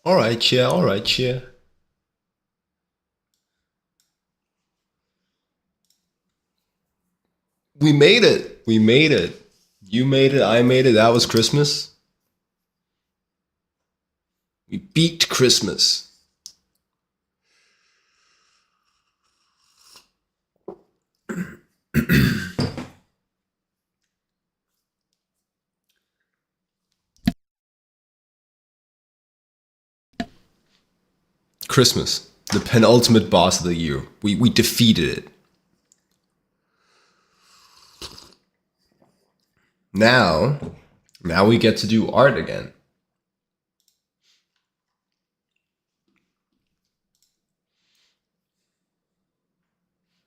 All right, yeah, all right, yeah. We made it. We made it. You made it. I made it. That was Christmas. We beat Christmas. Christmas, the penultimate boss of the year. We defeated it. Now, now we get to do art again.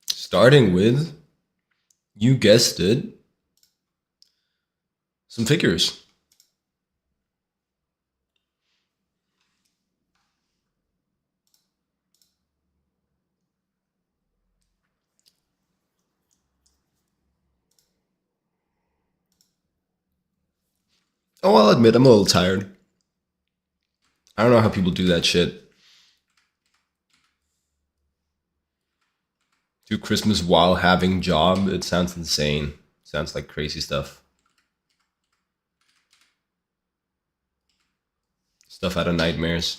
Starting with, you guessed it, some figures. Oh, I'll admit, I'm a little tired. I don't know how people do that shit. Do Christmas while having job. It sounds insane. Sounds like crazy stuff. Stuff out of nightmares.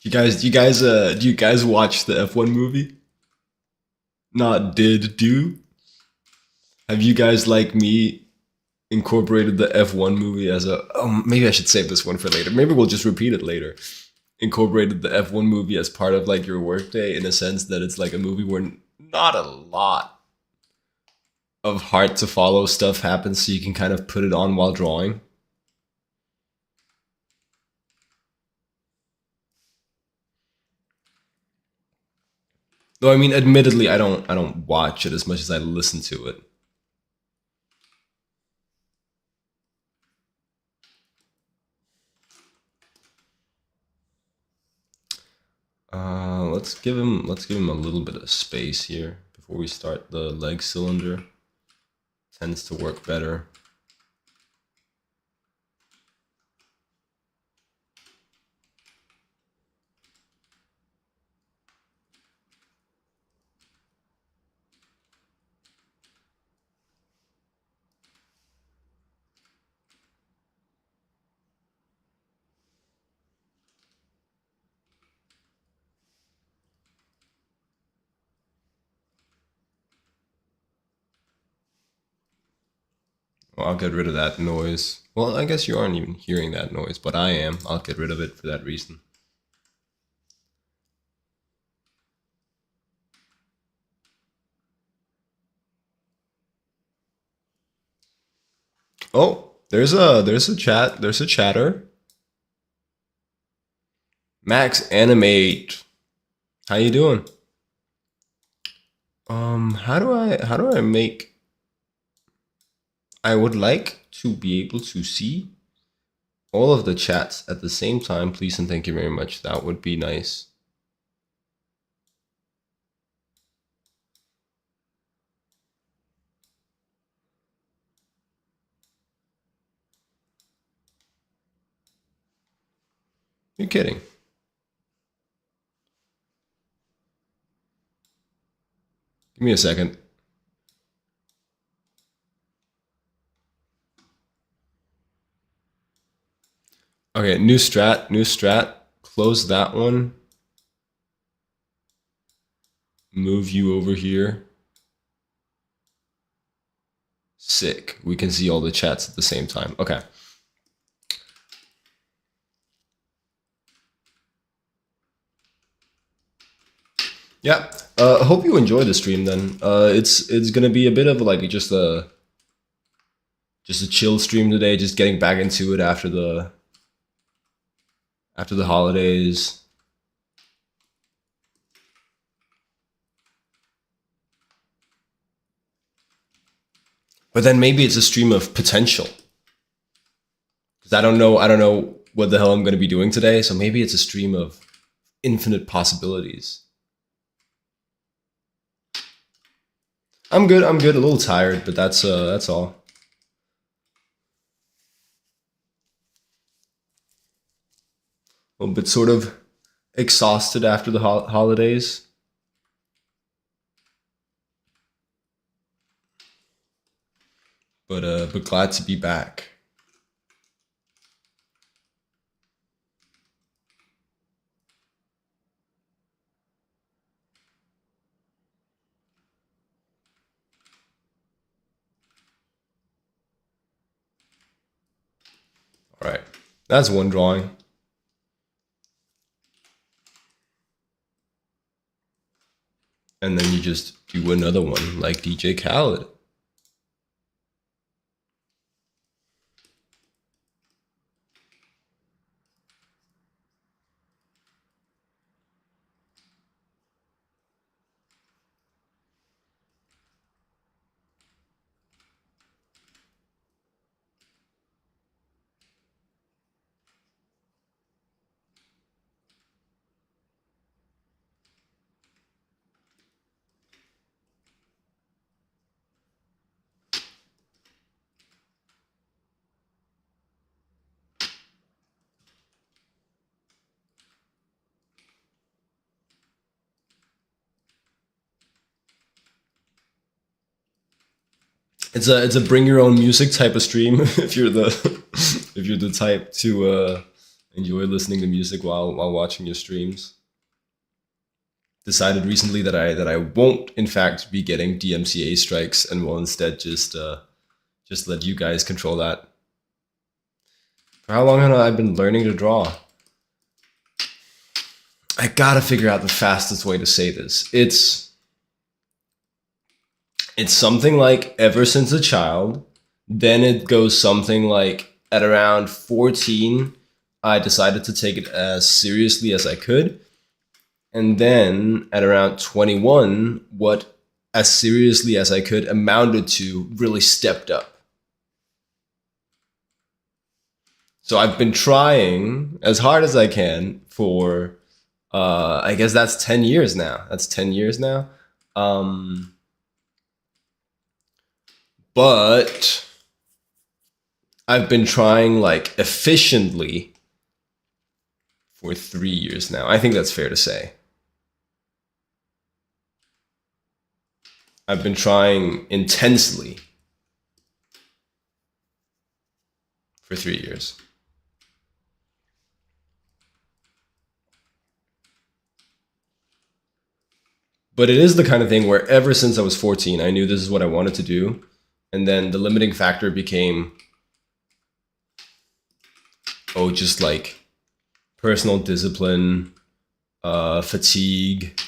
Do you guys watch the F1 movie? Not did do. Have you guys like me incorporated the F1 movie as a? Oh, maybe I should save this one for later. Maybe we'll just repeat it later. Incorporated the F1 movie as part of like your workday in a sense that it's like a movie where not a lot of hard to follow stuff happens, so you can kind of put it on while drawing. Though I mean, admittedly, I don't watch it as much as I listen to it. Let's give him a little bit of space here before we start the leg cylinder. Tends to work better. Well, I'll get rid of that noise. Well, I guess you aren't even hearing that noise, but I am. I'll get rid of it for that reason. Oh, there's a chat. There's a chatter. Max Animate. How you doing? How do I make I would like to be able to see all of the chats at the same time, please and thank you very much. That would be nice. You're kidding. Give me a second. Okay, new strat, new strat. Close that one. Move you over here. Sick. We can see all the chats at the same time. Okay. Yeah. I hope you enjoy the stream then. It's gonna be a bit of like just a chill stream today, just getting back into it after the holidays. But then maybe it's a stream of potential. Because I don't know what the hell I'm gonna be doing today, so maybe it's a stream of infinite possibilities. I'm good, I'm good, a little tired, but that's all. A little bit sort of exhausted after the holidays. But glad to be back. All right, that's one drawing, and then you just do another one like DJ Khaled. It's a bring your own music type of stream if you're the if you're the type to enjoy listening to music while watching your streams. Decided recently that I won't in fact be getting DMCA strikes and will instead just let you guys control that. For how long have I been learning to draw? I gotta figure out the fastest way to say this. It's something like ever since a child. Then it goes something like at around 14, I decided to take it as seriously as I could. And then at around 21, what as seriously as I could amounted to really stepped up. So I've been trying as hard as I can for, I guess that's 10 years now. That's 10 years now. Um, but I've been trying like efficiently for 3 years now. I think that's fair to say. I've been trying intensely for 3 years. But it is the kind of thing where ever since I was 14, I knew this is what I wanted to do. And then the limiting factor became, oh, just like personal discipline, fatigue,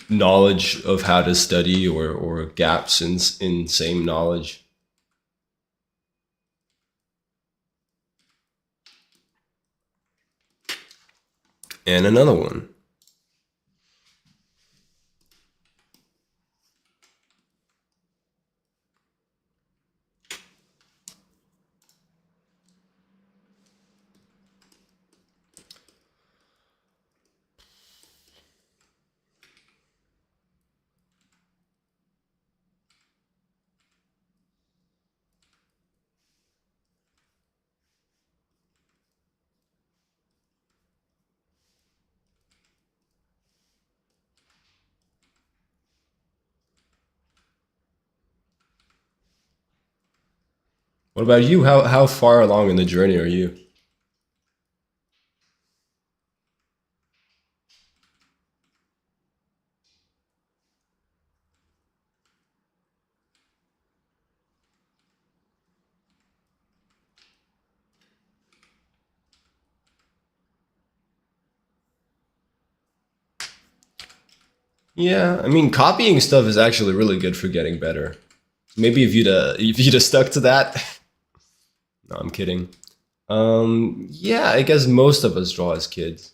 knowledge of how to study or gaps in same knowledge. And another one. What about you? How far along in the journey are you? Yeah, I mean, copying stuff is actually really good for getting better. Maybe if you'd have stuck to that. No, I'm kidding. Yeah, I guess most of us draw as kids.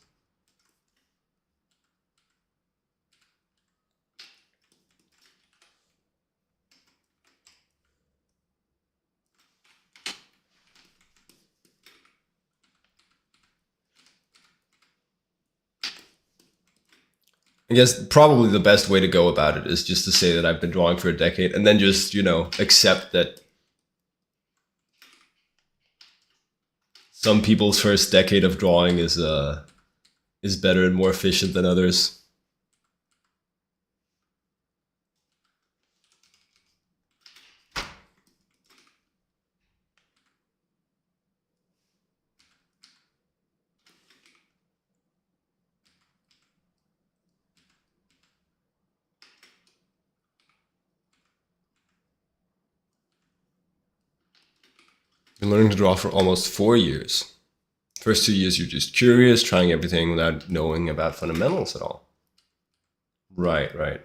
I guess probably the best way to go about it is just to say that I've been drawing for a decade, and then just accept that some people's first decade of drawing is better and more efficient than others. Been learning to draw for almost 4 years. First 2 years, you're just curious, trying everything without knowing about fundamentals at all. Right, right.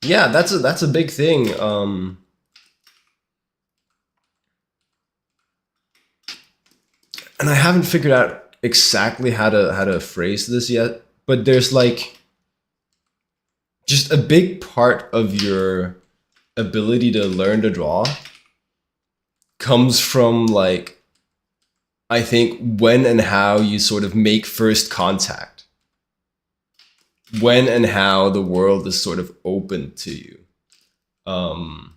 Yeah, that's a big thing. And I haven't figured out exactly how to phrase this yet. But there's like just a big part of your ability to learn to draw comes from like I think when and how you sort of make first contact. When and how the world is sort of open to you. Um,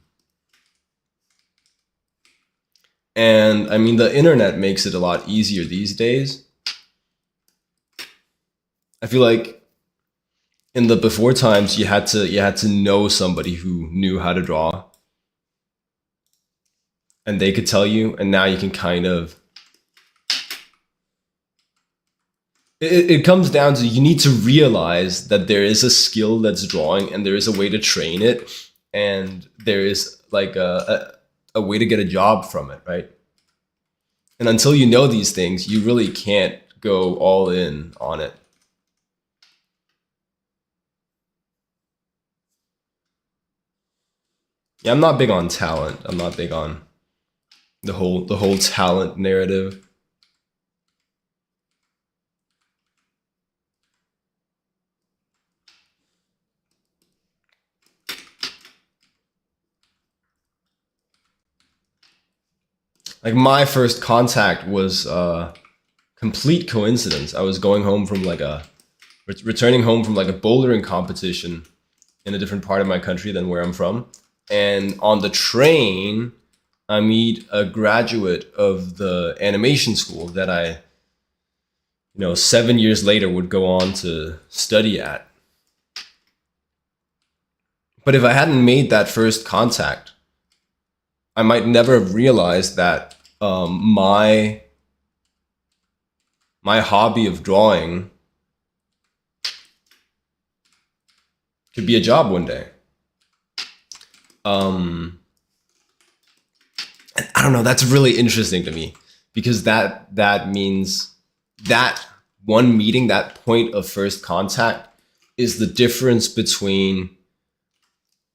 and I mean, the internet makes it a lot easier these days. I feel like in the before times, you had to know somebody who knew how to draw, and they could tell you. And now you can kind of. It comes down to you need to realize that there is a skill that's drawing, and there is a way to train it, and there is like a way to get a job from it, right? And until you know these things, you really can't go all in on it. Yeah, I'm not big on talent. I'm not big on the whole talent narrative. Like my first contact was complete coincidence. I was going home from like returning home from like a bouldering competition in a different part of my country than where I'm from. And on the train, I meet a graduate of the animation school that I, 7 years later would go on to study at. But if I hadn't made that first contact, I might never have realized that my hobby of drawing could be a job one day. Um, and I don't know. That's really interesting to me because that means that one meeting, that point of first contact, is the difference between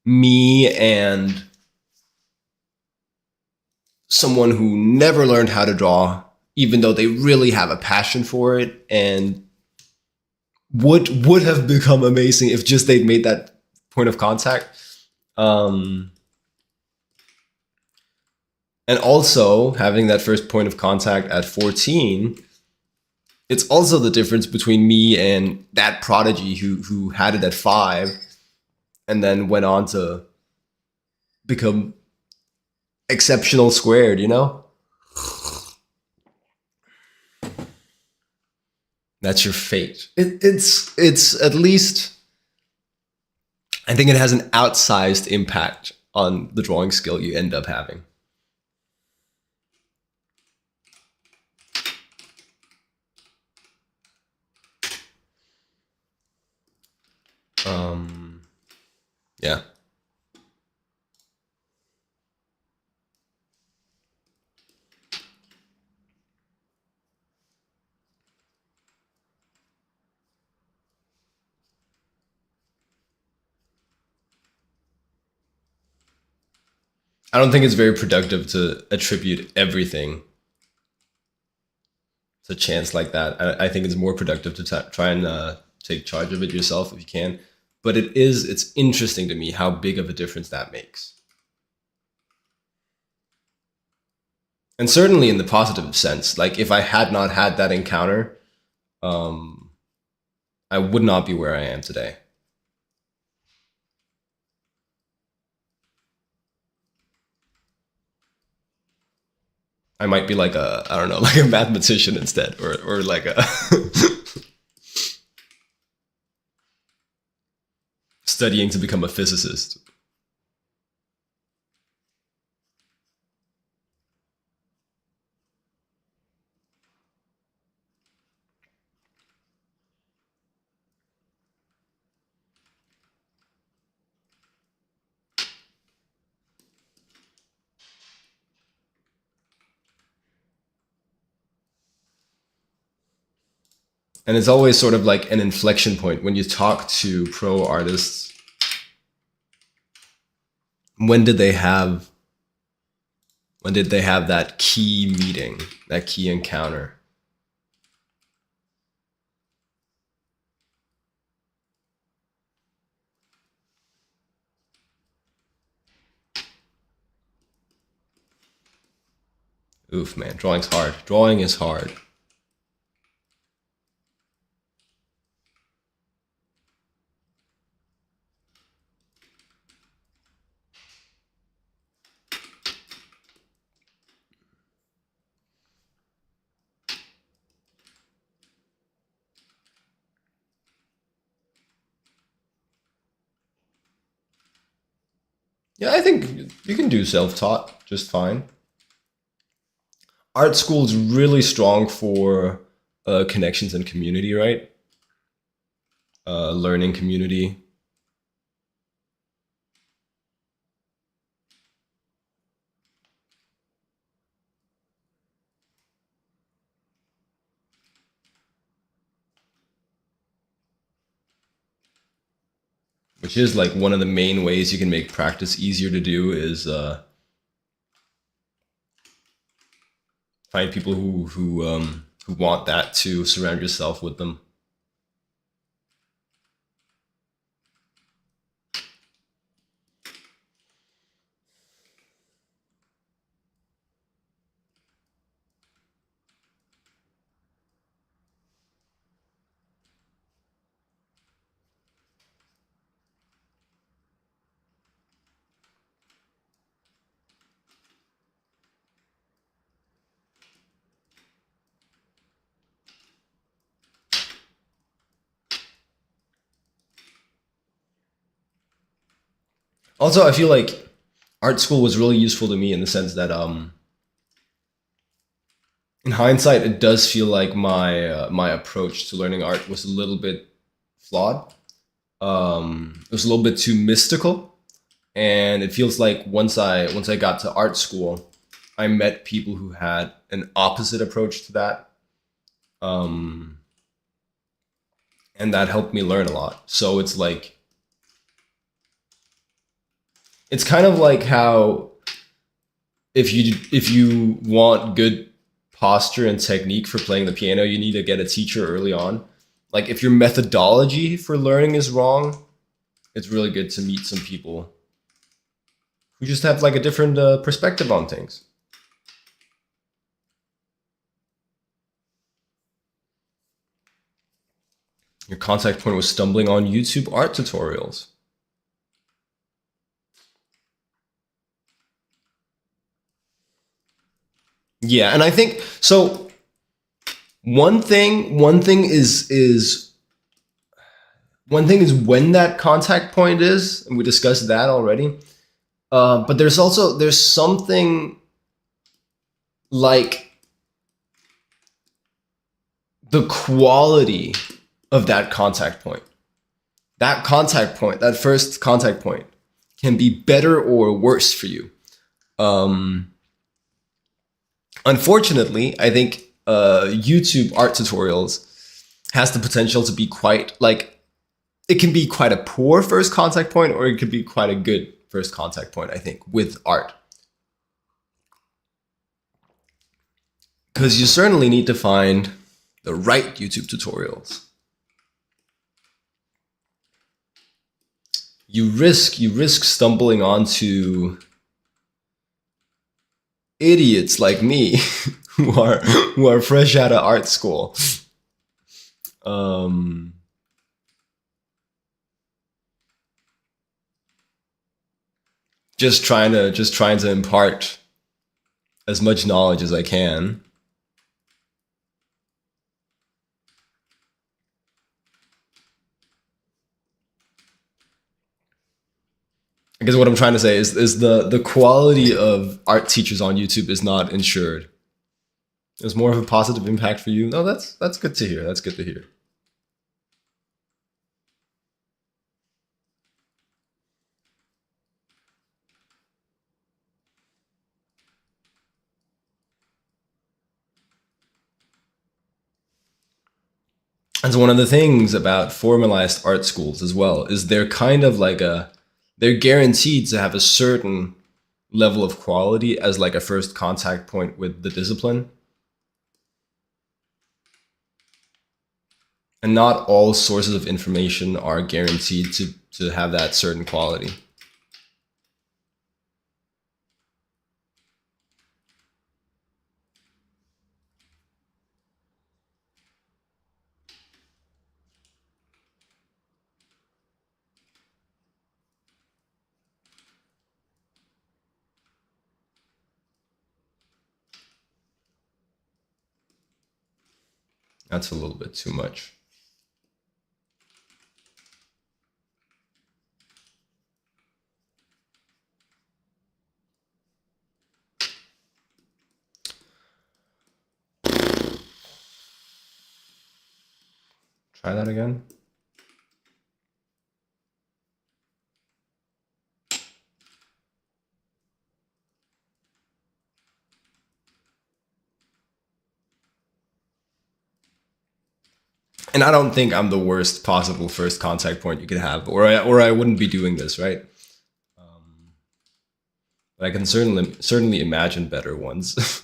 me and someone who never learned how to draw, even though they really have a passion for it and would have become amazing if just they'd made that point of contact. Um, and also having that first point of contact at 14, it's also the difference between me and that prodigy who had it at 5 and then went on to become exceptional squared, That's your fate. It's at least I think it has an outsized impact on the drawing skill you end up having. Um, yeah. I don't think it's very productive to attribute everything to chance like that. I think it's more productive to try and take charge of it yourself if you can. But it's interesting to me how big of a difference that makes. And certainly in the positive sense, like if I had not had that encounter, um, I would not be where I am today. I might be like I don't know, like a mathematician instead, or like a studying to become a physicist. And it's always sort of like an inflection point when you talk to pro artists. When did they have when did they have that key meeting, that key encounter? Oof, man, drawing's hard. Drawing is hard. Yeah, I think you can do self-taught just fine. Art school is really strong for connections and community, right? Learning community, which is like one of the main ways you can make practice easier to do is find people who want that to surround yourself with them. Also, I feel like art school was really useful to me in the sense that in hindsight, it does feel like my approach to learning art was a little bit flawed. It was a little bit too mystical, and it feels like once I got to art school, I met people who had an opposite approach to that, um, and that helped me learn a lot. So it's kind of like how if you want good posture and technique for playing the piano, you need to get a teacher early on. Like if your methodology for learning is wrong, it's really good to meet some people who just have like a different perspective on things. Your contact point was stumbling on YouTube art tutorials. Yeah, and I think so. One thing is when that contact point is, and we discussed that already. But there's something like the quality of that contact point. That contact point, that first contact point, can be better or worse for you. Um, Unfortunately, I think YouTube art tutorials has the potential to be quite like it can be quite a poor first contact point, or it could be quite a good first contact point. I think with art, Because you certainly need to find the right YouTube tutorials. You risk stumbling onto idiots like me who are fresh out of art school. Um, just trying to impart as much knowledge as I can. I guess what I'm trying to say is the quality of art teachers on YouTube is not ensured. There's more of a positive impact for you. No, that's good to hear. That's good to hear. And so one of the things about formalized art schools as well is they're kind of like they're guaranteed to have a certain level of quality as like a first contact point with the discipline. And not all sources of information are guaranteed to have that certain quality. That's a little bit too much. Try that again. And I don't think I'm the worst possible first contact point you could have, or I wouldn't be doing this, right? But I can certainly imagine better ones.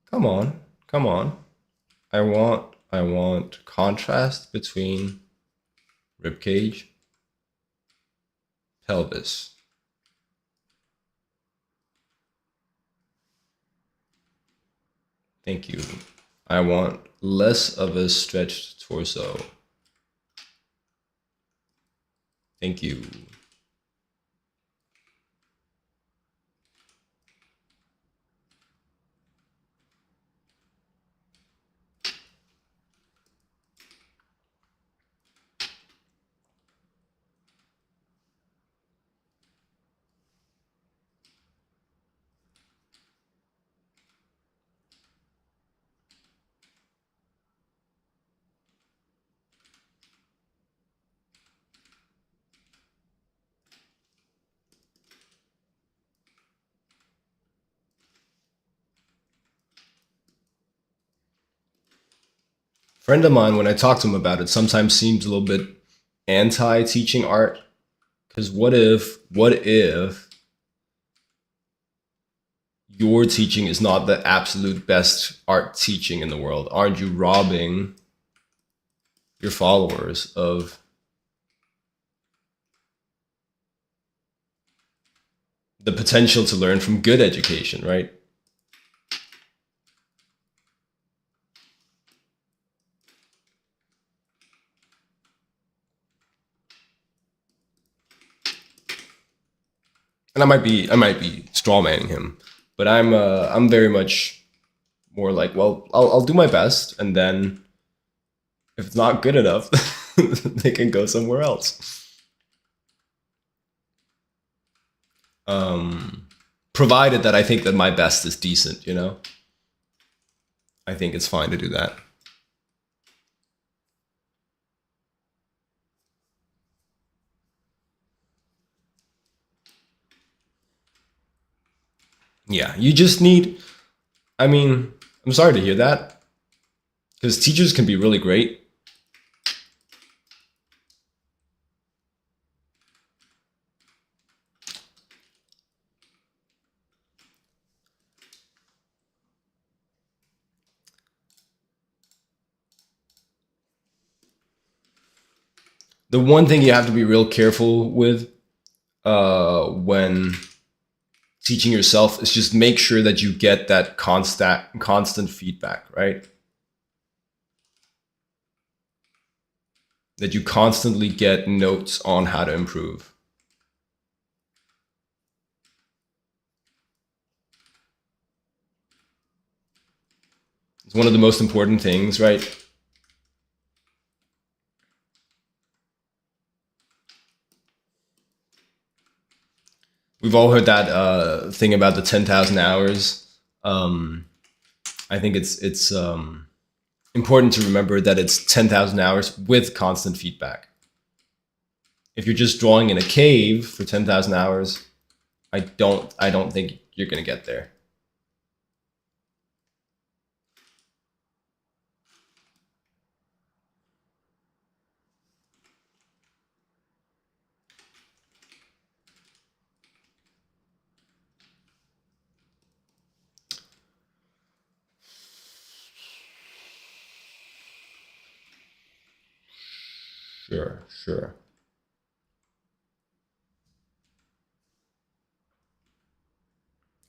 Come on, come on. I want contrast between ribcage, pelvis. Thank you. I want less of a stretched torso. Thank you. Friend of mine, when I talk to him about it, sometimes seems a little bit anti-teaching art. Because what if your teaching is not the absolute best art teaching in the world? Aren't you robbing your followers of the potential to learn from good education, right? And I might be strawmanning him, but I'm very much more like, well, I'll do my best, and then if it's not good enough, they can go somewhere else. Um, Provided that I think that my best is decent, I think it's fine to do that. Yeah, you just need. I mean, I'm sorry to hear that because teachers can be really great, The one thing you have to be real careful with when teaching yourself is just make sure that you get that constant feedback, right? That you constantly get notes on how to improve. It's one of the most important things, right? We've all heard that thing about the 10,000 hours. Um, I think it's important to remember that it's 10,000 hours with constant feedback. If you're just drawing in a cave for 10,000 hours, I don't think you're gonna get there. Sure, sure.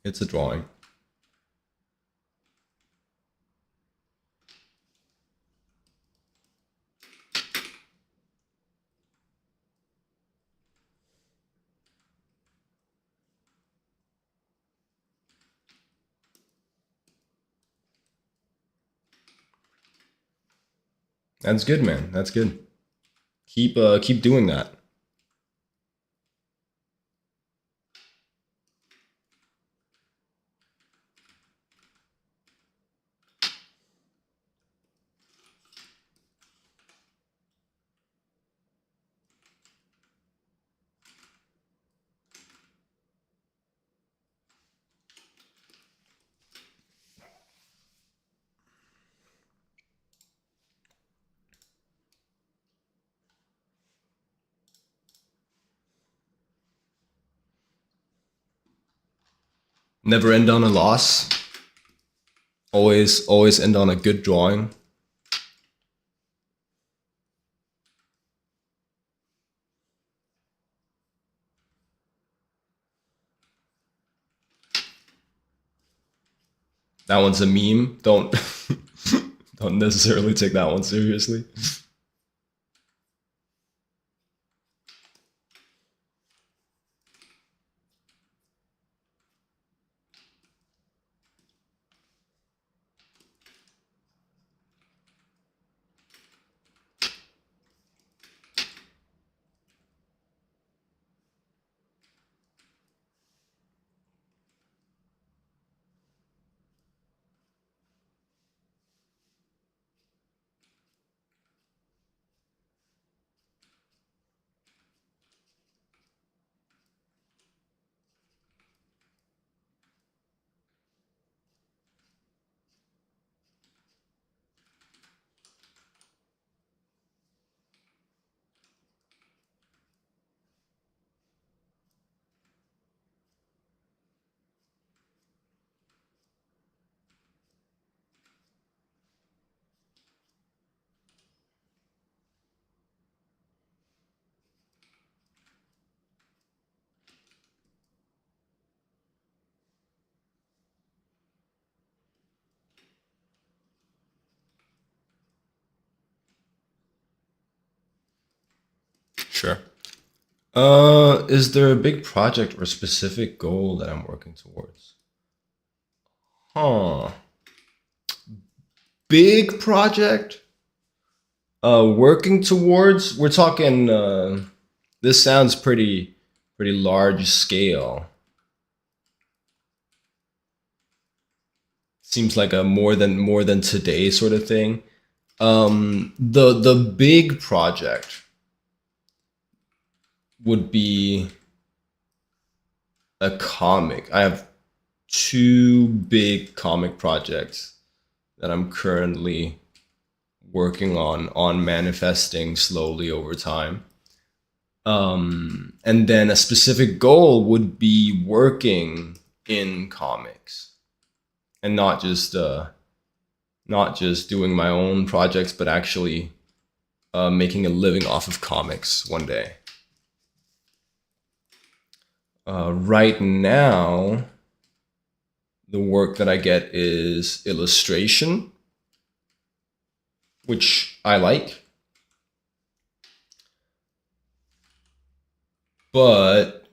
It's a drawing. That's good, man. That's good. Keep doing that. Never end on a loss. Always end on a good drawing. That one's a meme. Don't don't necessarily take that one seriously. Sure. Is there a big project or specific goal that I'm working towards? Huh. Big project? Working towards? We're talking. This sounds pretty large scale. Seems like a more than today sort of thing. The big project would be a comic. I have two big comic projects that I'm currently working on manifesting slowly over time. And then a specific goal would be working in comics and not just doing my own projects, but actually making a living off of comics one day. Right now, the work that I get is illustration, which I like. But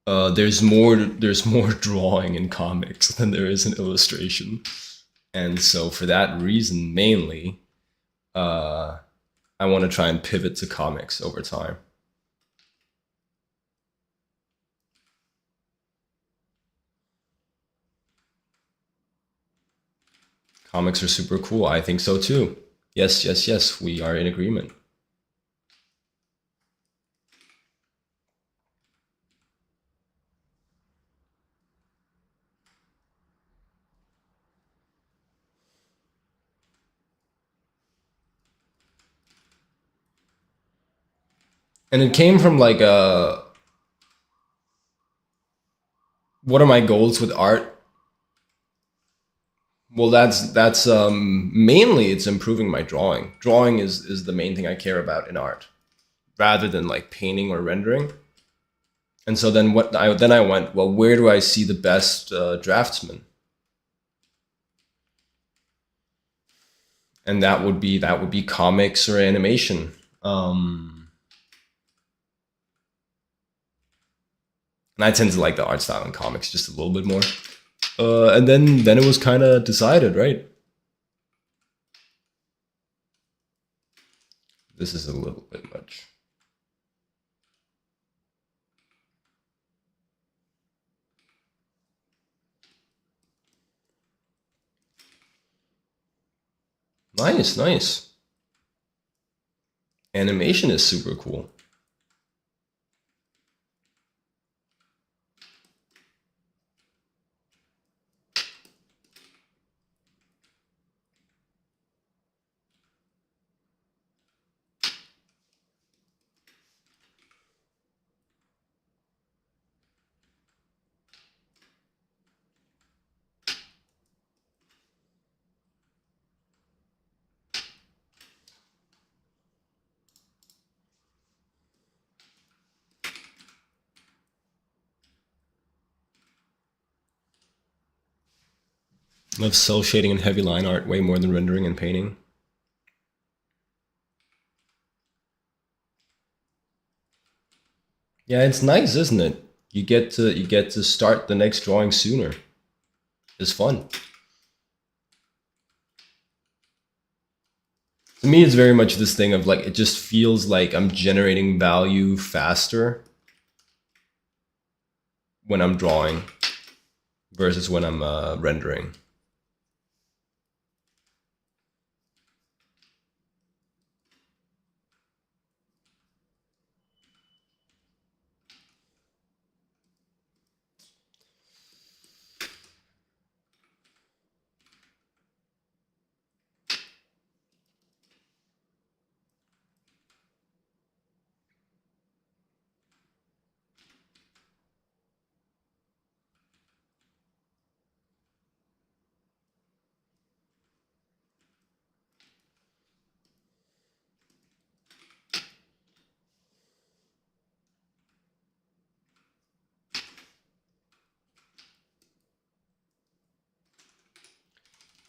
there's more drawing in comics than there is in illustration. And so for that reason, mainly, I want to try and pivot to comics over time. Comics are super cool. I think so too. Yes, yes, yes, we are in agreement. And it came from like what are my goals with art? Well, that's mainly it's improving my drawing. Drawing is the main thing I care about in art, rather than like painting or rendering. And so then I went, well, where do I see the best draftsman? And that would be comics or animation. And I tend to like the art style in comics just a little bit more. And then it was kind of decided, right? This is a little bit much. Nice, nice. Animation is super cool. Love cell shading and heavy line art way more than rendering and painting. Yeah, it's nice, isn't it? You get to start the next drawing sooner. It's fun. To me, it's very much this thing of like it just feels like I'm generating value faster when I'm drawing versus when I'm rendering.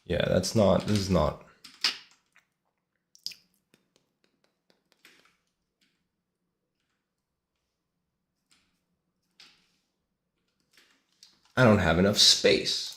Yeah, that's not. This is not. I don't have enough space.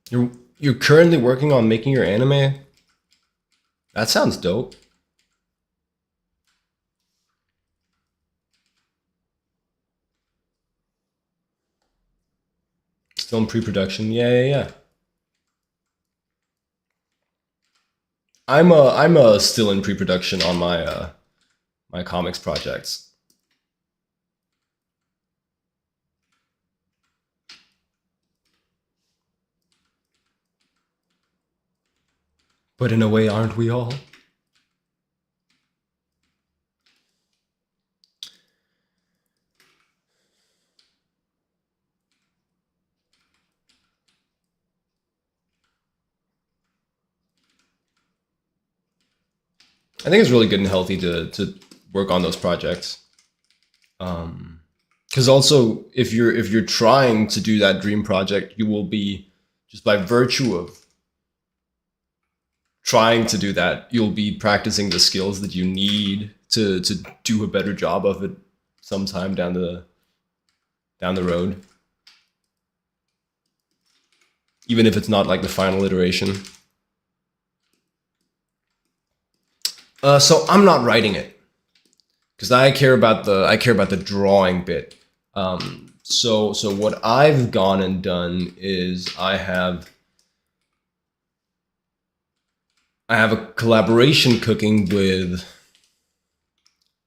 You're you're currently working on making your anime? That sounds dope. Still in pre-production. Yeah, yeah, yeah. I'm still in pre-production on my comics projects. But in a way, aren't we all? I think it's really good and healthy to work on those projects. Because also, if you're trying to do that dream project, you will be, just by virtue of trying to do that, you'll be practicing the skills that you need to do a better job of it sometime down the road, even if it's not like the final iteration. So I'm not writing it because I care about the drawing bit. So what I've gone and done is I have a collaboration cooking with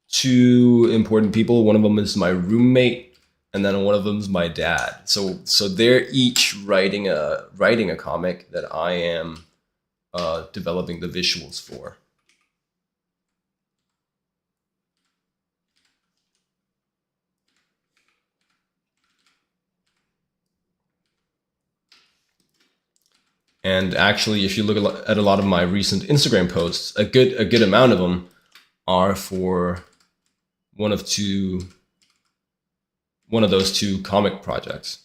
two important people. One of them is my roommate, and then one of them is my dad. So they're each writing a comic that I am developing the visuals for. And actually, if you look at a lot of my recent Instagram posts, a good amount of them are for one of two one of those two comic projects.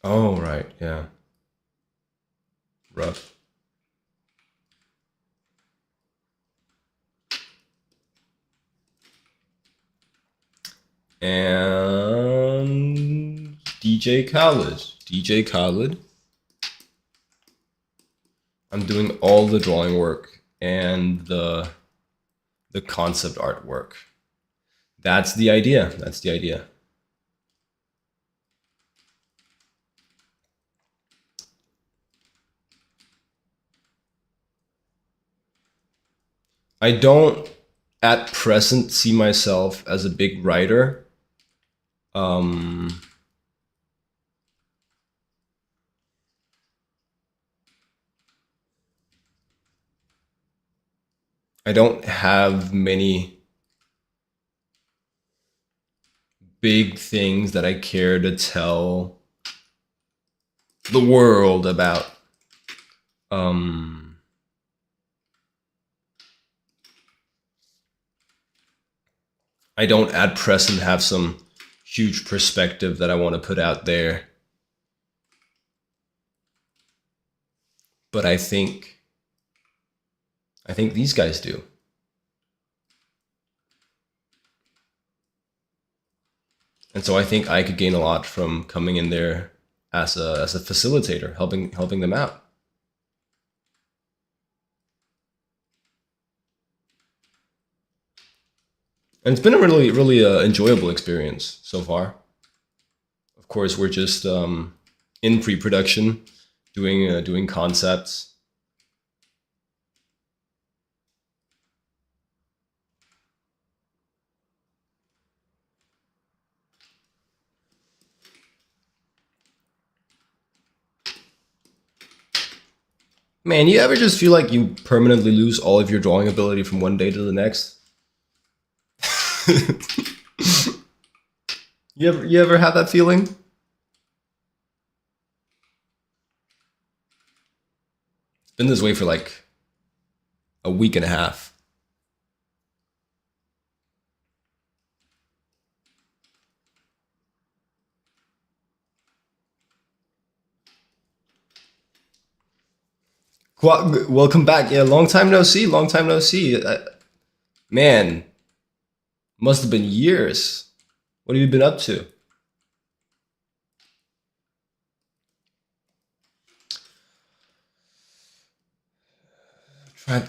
Oh right, yeah, rough. And DJ Khaled. I'm doing all the drawing work and the concept artwork. That's the idea. That's the idea. I don't at present see myself as a big writer. Um, I don't have many big things that I care to tell the world about. Um, I don't at present have some huge perspective that I want to put out there, but I think these guys do. And so I think I could gain a lot from coming in there as a facilitator, helping them out. And it's been a really enjoyable experience so far. Of course, we're just in pre-production, doing concepts. Man, you ever just feel like you permanently lose all of your drawing ability from one day to the next? You ever have that feeling? It's been this way for like a week and a half. Welcome back. Yeah, long time no see. Long time no see. Man, must have been years. What have you been up to?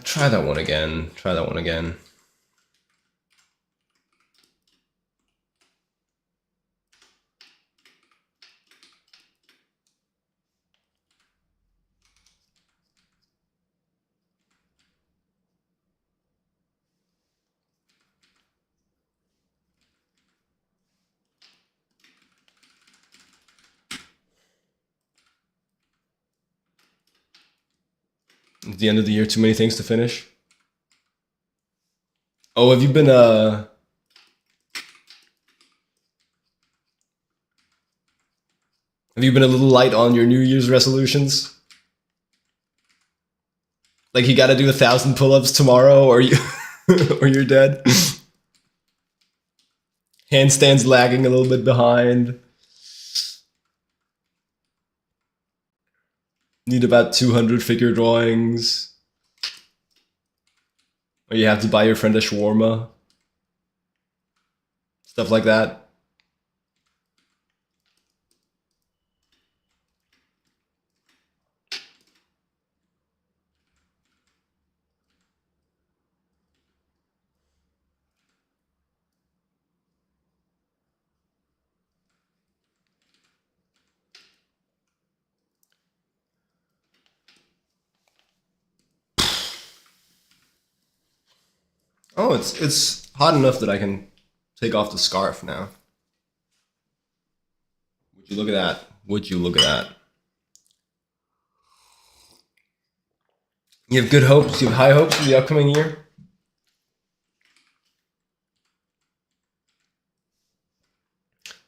Try that one again. Try that one again. At the end of the year, too many things to finish. Oh, have you been a little light on your New Year's resolutions? Like you got to do 1,000 pull-ups tomorrow, or you, or you're dead. Handstands lagging a little bit behind. Need about 200 figure drawings. Or you have to buy your friend a shawarma. Stuff like that. Oh, it's hot enough that I can take off the scarf now. Would you look at that? Would you look at that? You have good hopes. You have high hopes for the upcoming year.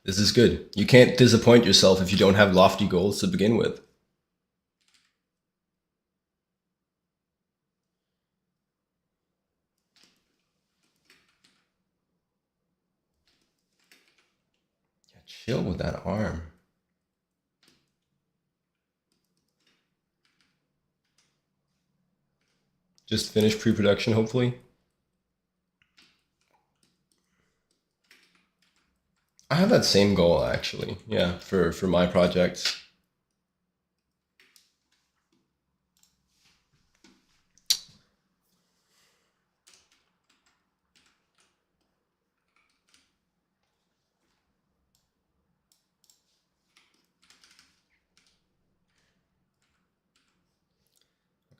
This is good. You can't disappoint yourself if you don't have lofty goals to begin with. Yeah, chill with that arm. Just finish pre-production, hopefully. I have that same goal actually. Yeah, for my projects.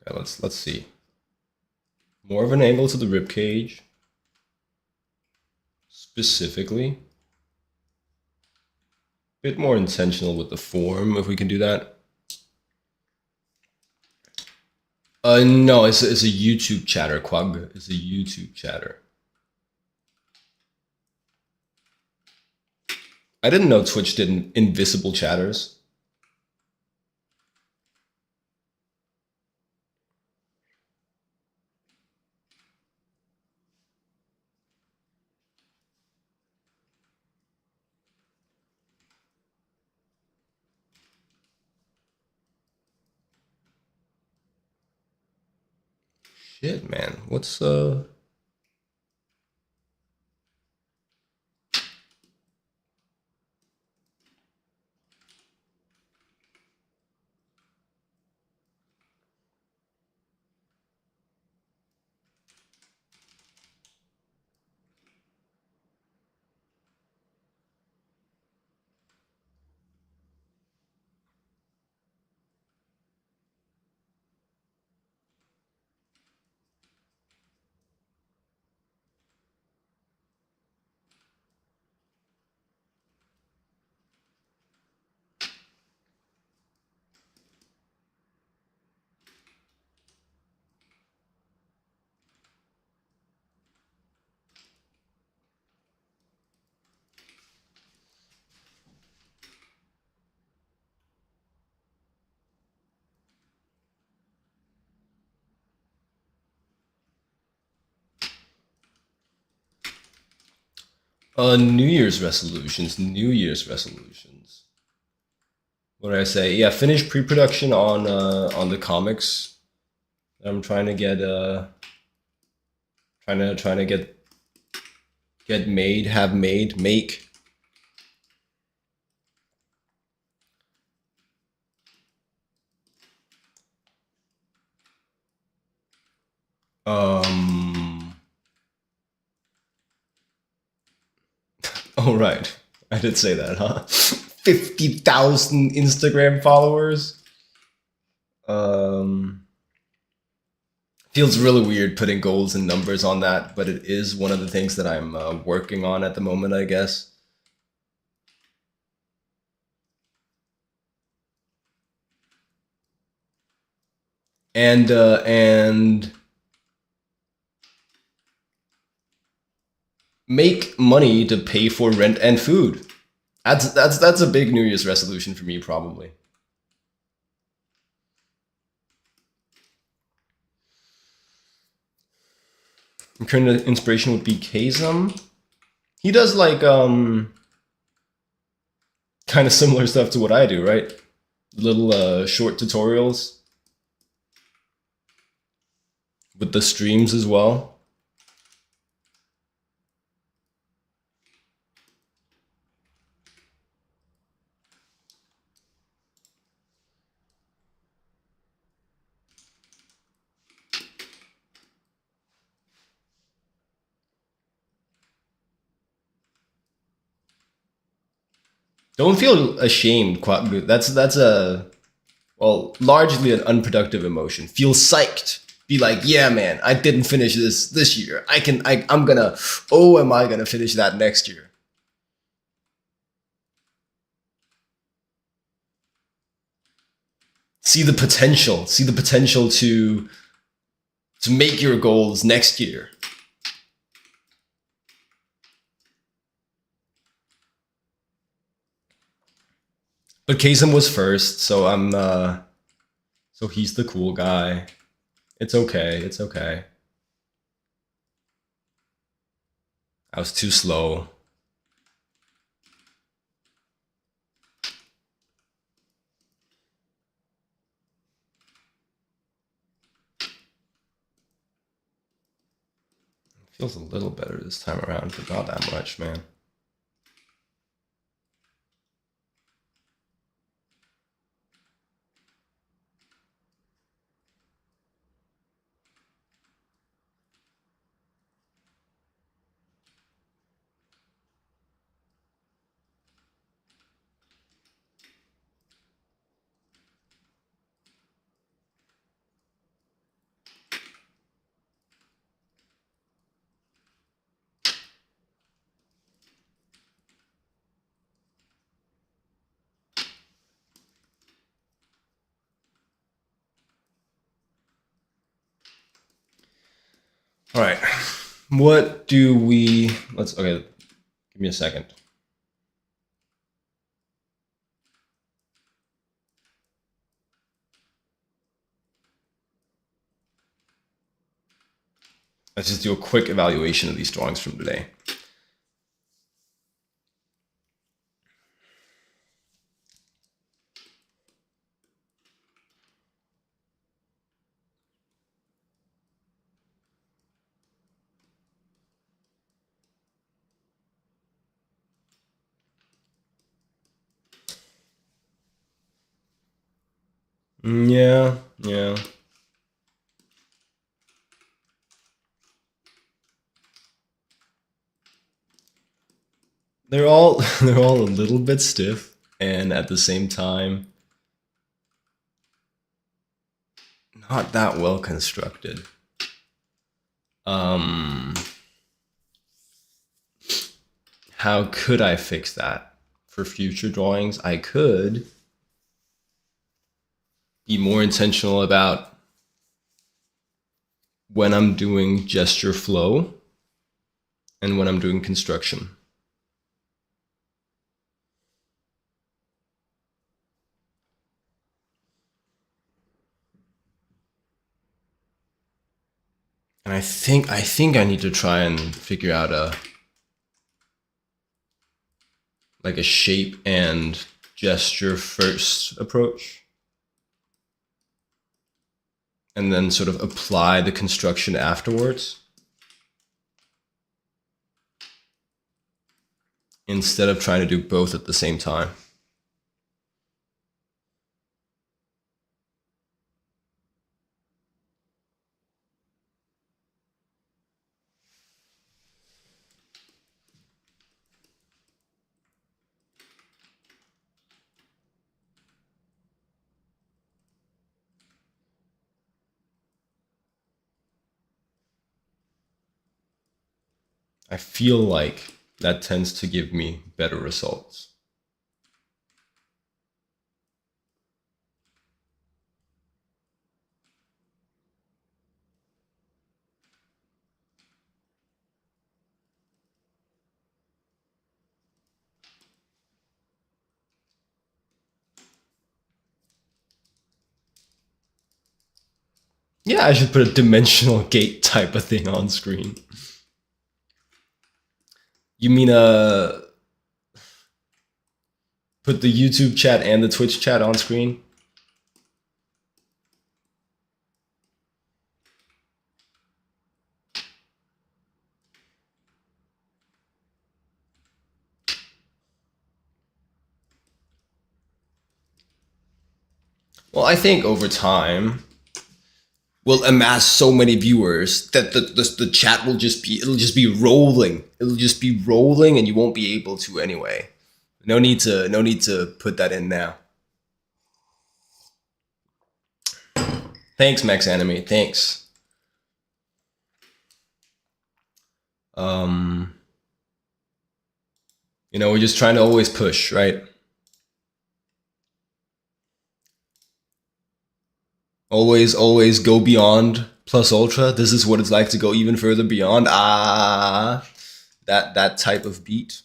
Okay, let's see. More of an angle to the rib cage, specifically. Bit more intentional with the form, if we can do that. No, it's a YouTube chatter, Quag. It's a YouTube chatter. I didn't know Twitch did invisible chatters. Shit, man. What's New Year's resolutions? New Year's resolutions. What did I say? Yeah, finish pre-production on the comics. I'm trying to get trying to get made, have made, make. Um. Oh right, I did say that, huh? 50,000 Instagram followers. Um. Feels really weird putting goals and numbers on that, but it is one of the things that I'm working on at the moment, I guess. And make money to pay for rent and food. That's a big New Year's resolution for me, probably. Current inspiration would be Kazum. He does like kind of similar stuff to what I do, right? Little short tutorials with the streams as well. Don't feel ashamed. That's a well, largely an unproductive emotion. Feel psyched. Be like, yeah, man, I didn't finish this year. I'm gonna. Oh, am I gonna finish that next year? See the potential. See the potential to make your goals next year. But Kasem was first, so so he's the cool guy. It's okay. It's okay. I was too slow. Feels a little better this time around, but not that much, man. All right. What do we? Let's. Okay. Give me a second. Let's just do a quick evaluation of these drawings from today. Yeah, yeah. They're all they're all a little bit stiff, and at the same time, not that well constructed. Um, how could I fix that for future drawings? I could be more intentional about when I'm doing gesture flow and when I'm doing construction. And I think I need to try and figure out a like a shape and gesture first approach, and then sort of apply the construction afterwards, instead of trying to do both at the same time. I feel like that tends to give me better results. Yeah, I should put a dimensional gate type of thing on screen. You mean put the YouTube chat and the Twitch chat on screen? Well, I think over time we'll amass so many viewers that the chat will just be it'll just be rolling. It'll just be rolling and you won't be able to anyway. No need to put that in now. Thanks, Max Anime. Thanks. Um we're just trying to always push, right? Always go beyond plus ultra. This is what it's like to go even further beyond. That type of beat.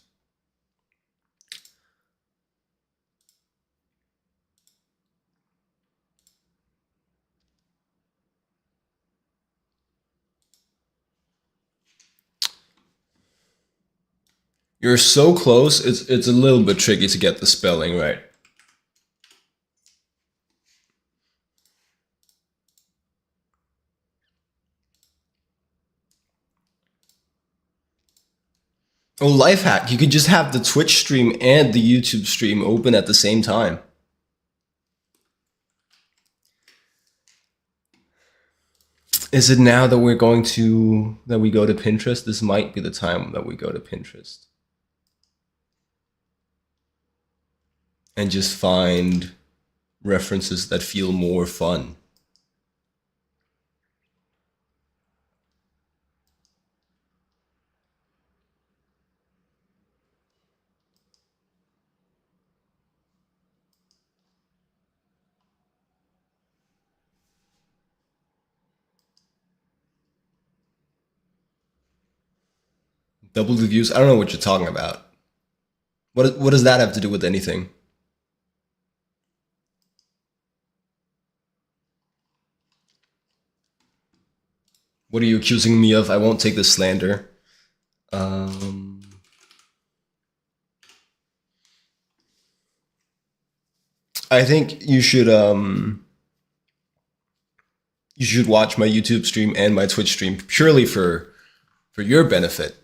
You're so close. It's a little bit tricky to get the spelling right. Oh, life hack. You could just have the Twitch stream and the YouTube stream open at the same time. Is it now that we go to Pinterest? This might be the time that we go to Pinterest. And just find references that feel more fun. Double the views? I don't know what you're talking about. What does that have to do with anything? What are you accusing me of? I won't take this slander. I think you should watch my YouTube stream and my Twitch stream purely for your benefit.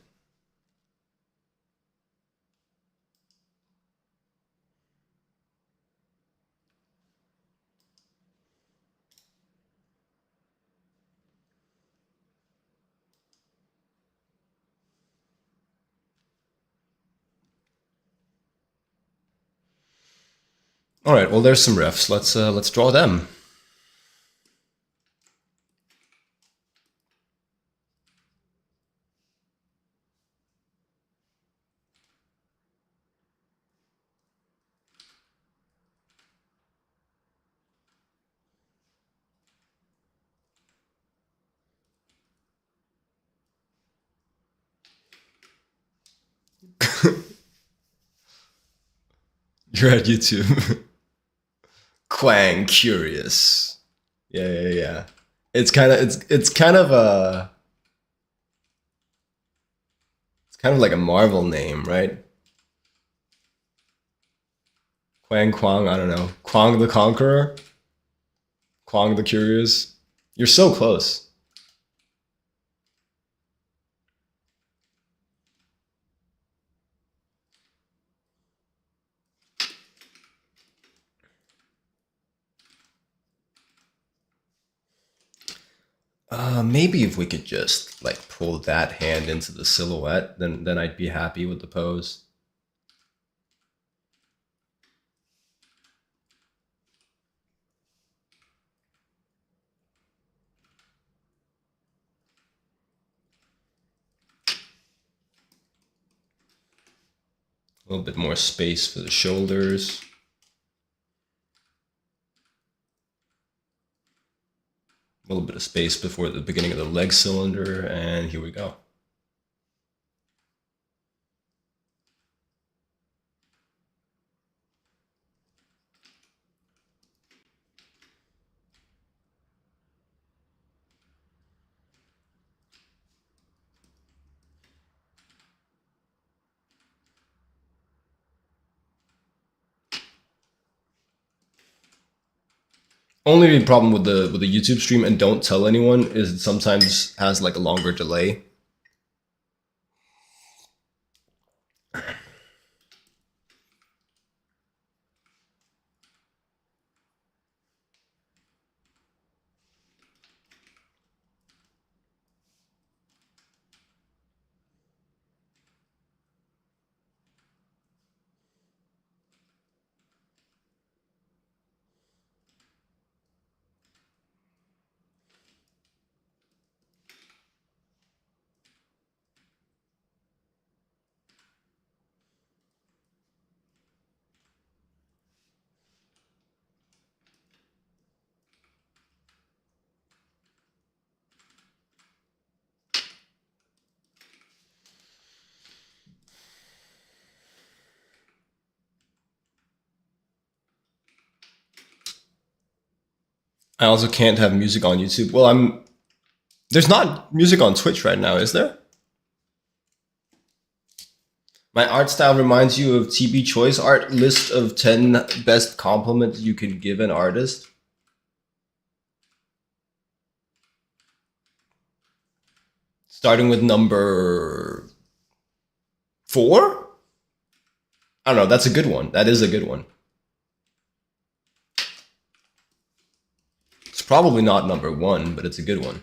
All right. Well, there's some refs. Let's draw them. You're at YouTube. Quang curious. Yeah. It's kind of like a Marvel name, right? Quang Quang, I don't know. Quang the Conqueror? Quang the Curious? You're so close. Maybe if we could just like pull that hand into the silhouette, then I'd be happy with the pose. A little bit more space for the shoulders. A little bit of space before the beginning of the leg cylinder, and here we go. Only problem with the YouTube stream, and don't tell anyone, is it sometimes has like a longer delay. I also can't have music on YouTube. Well, there's not music on Twitch right now, is there? My art style reminds you of TB Choice art list of 10 best compliments you can give an artist. Starting with number 4? I don't know, that's a good one. That is a good one. It's probably not number 1, but it's a good one.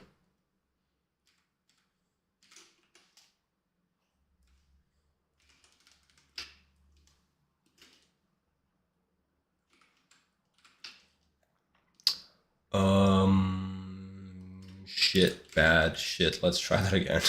Shit, bad, shit. Let's try that again.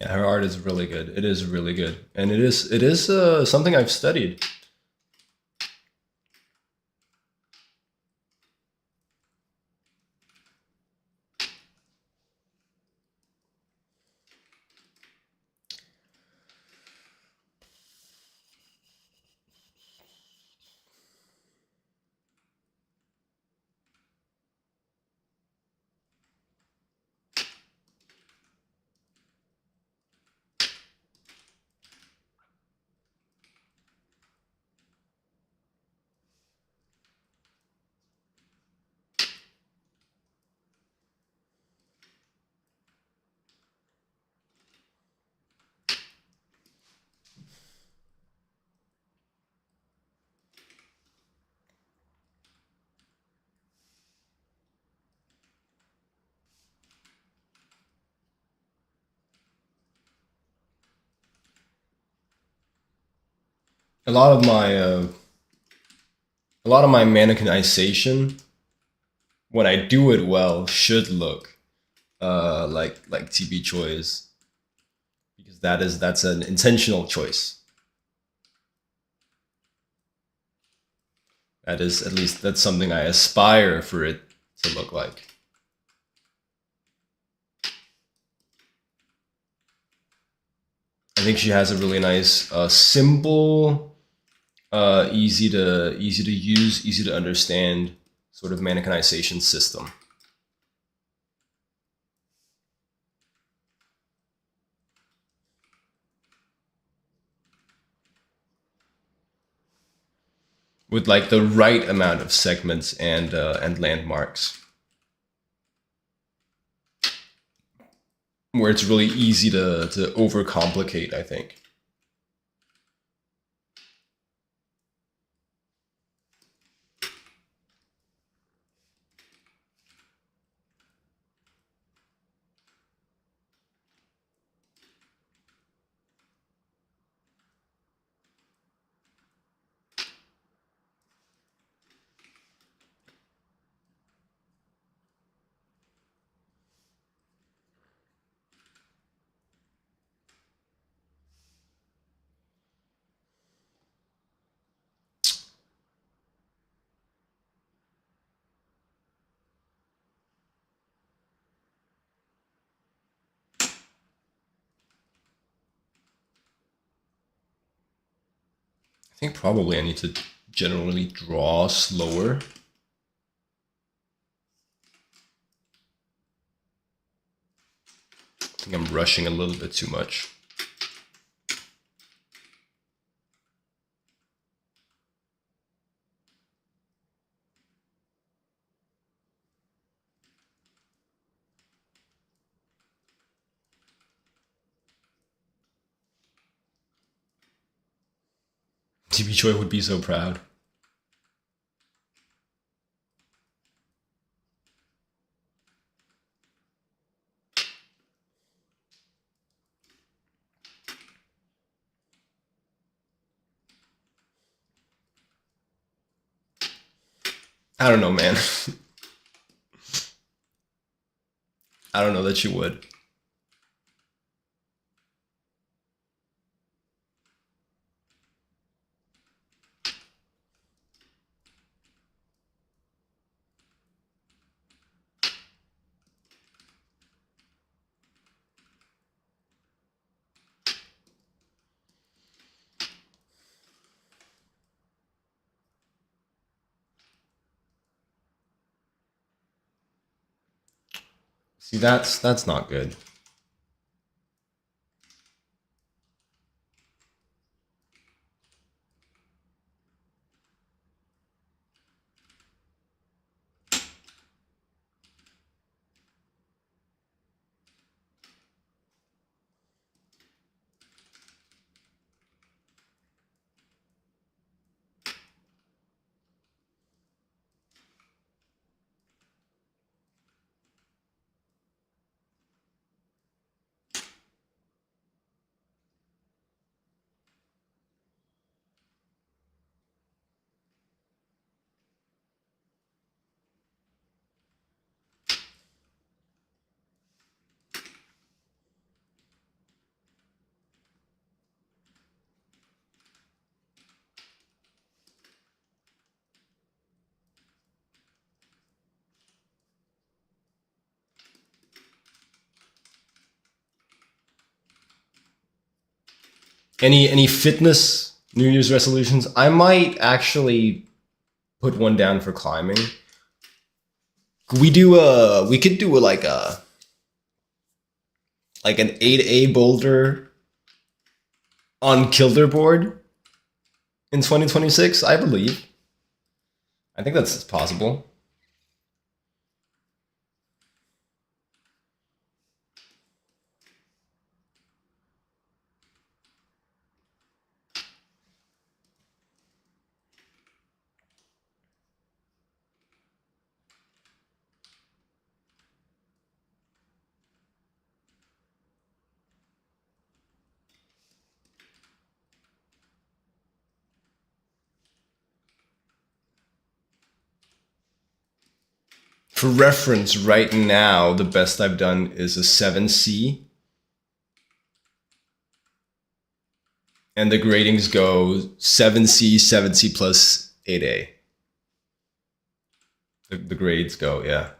Yeah, her art is really good. It is really good, and it is something I've studied. A lot of my mannequinization, when I do it well, should look like TB Choi's, because that's an intentional choice. That is, at least that's something I aspire for it to look like. I think she has a really nice, simple, easy to use, easy to understand sort of mannequinization system. with like the right amount of segments and landmarks, where it's really easy to overcomplicate, I think. I think probably I need to generally draw slower. I think I'm rushing a little bit too much. TB Joy would be so proud. I don't know, man. I don't know that you would. See, that's not good. Any fitness New Year's resolutions? I might actually put one down for climbing. We could do like an 8A boulder on Kilderboard in 2026, I believe. I think that's possible. For reference, right now, the best I've done is a 7C. And the gradings go 7C, 7C plus 8A. The grades go, yeah.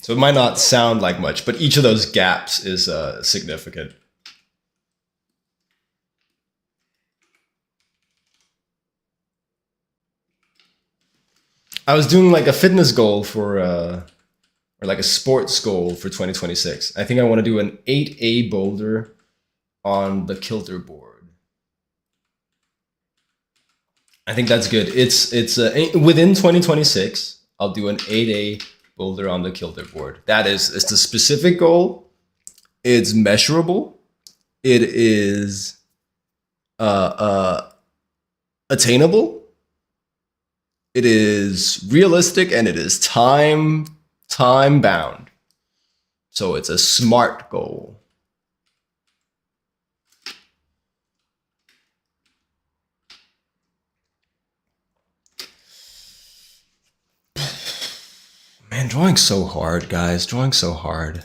So it might not sound like much, but each of those gaps is significant. I was doing like a fitness goal for, or like a sports goal for 2026. I think I want to do an 8A boulder on the kilter board. I think that's good. It's within 2026. I'll do an 8A boulder on the kilter board. That is, it's a specific goal. It's measurable. It is uh, uh, attainable. It is realistic, and it is time bound. So it's a smart goal. Man, drawing's so hard, guys. Drawing's so hard.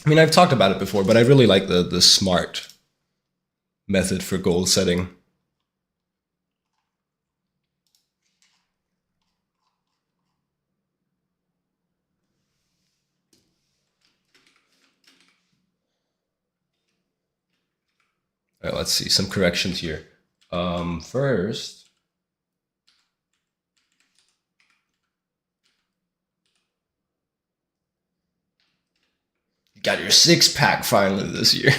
I mean, I've talked about it before, but I really like the smart method for goal setting. All right, let's see some corrections here. First, you got your six pack finally this year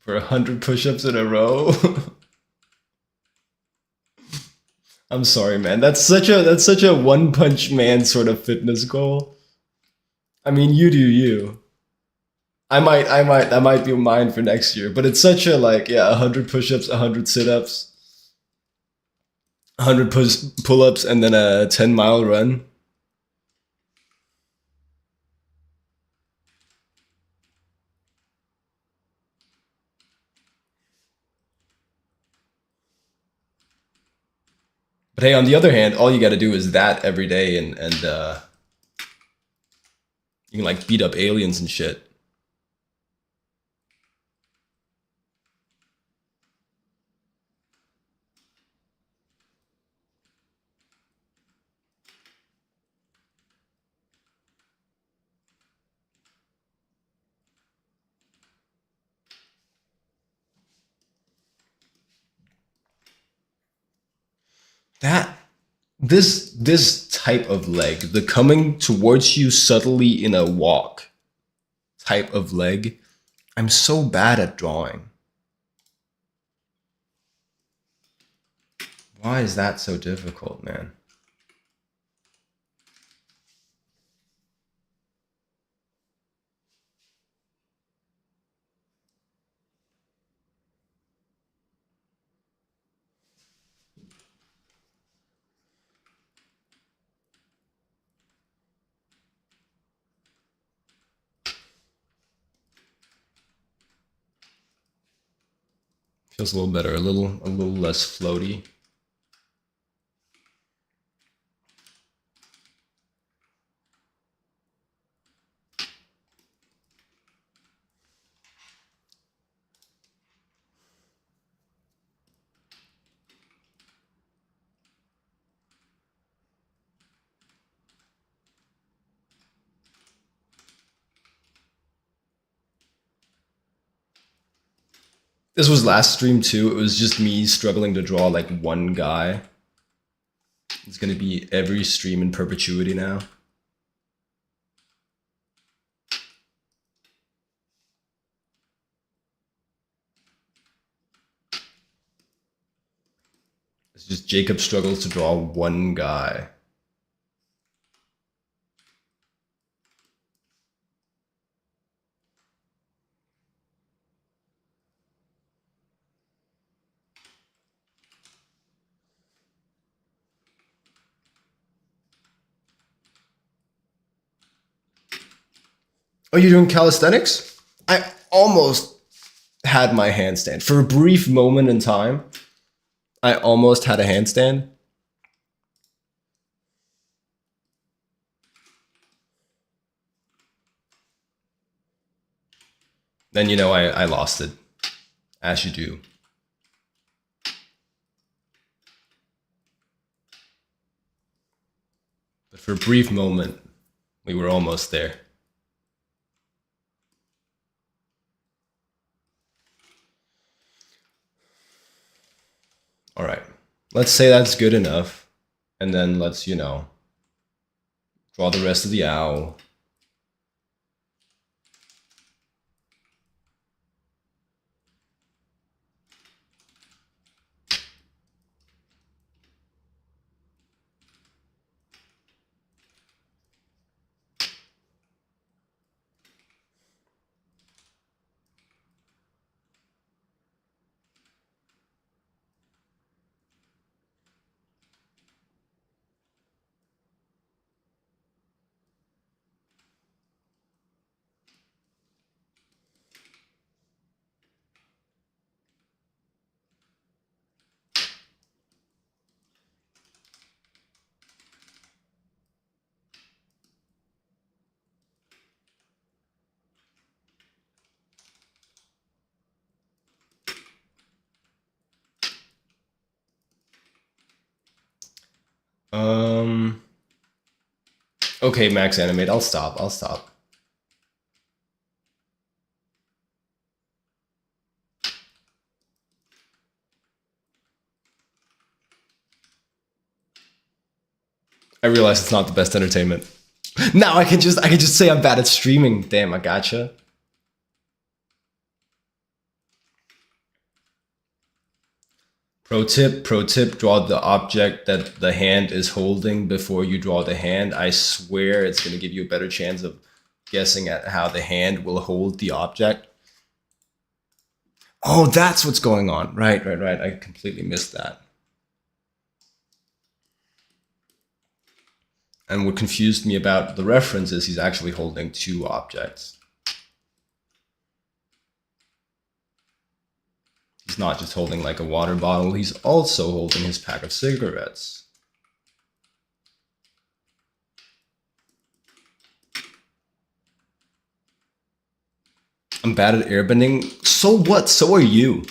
for 100 push-ups in a row. I'm sorry, man. That's such a One Punch Man sort of fitness goal. I mean, you do you. That might be mine for next year. But it's such a like, yeah, 100 push-ups, 100 sit-ups, 100 pull-ups, and then a 10-mile run. But hey, on the other hand, all you got to do is that every day, and you can like beat up aliens and shit. That this type of leg, the coming towards you subtly in a walk type of leg, I'm so bad at drawing. Why is that so difficult, man? Feels a little better, a little less floaty. This was last stream too. It was just me struggling to draw like one guy. It's gonna be every stream in perpetuity now. It's just Jacob struggles to draw one guy. Oh, you're doing calisthenics? I almost had my handstand. For a brief moment in time, I almost had a handstand. Then, I lost it, as you do. But for a brief moment, we were almost there. All right. Let's say that's good enough. And then let's, draw the rest of the owl. Um. Okay, max animate. I'll stop. I'll stop. I realize it's not the best entertainment. Now I can just say I'm bad at streaming. Damn, I gotcha. Pro tip, draw the object that the hand is holding before you draw the hand. I swear it's going to give you a better chance of guessing at how the hand will hold the object. Oh, that's what's going on. Right, right, right. I completely missed that. And what confused me about the reference is he's actually holding two objects. He's not just holding like a water bottle, he's also holding his pack of cigarettes. I'm bad at airbending. So what? So are you.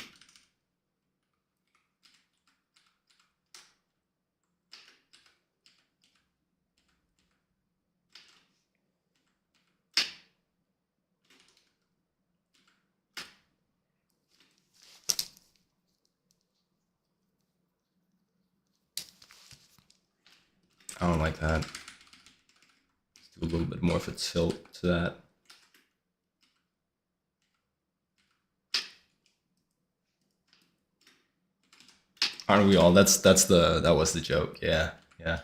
I don't like that. Let's do a little bit more of a tilt to that. Aren't we all? That was the joke. Yeah, yeah.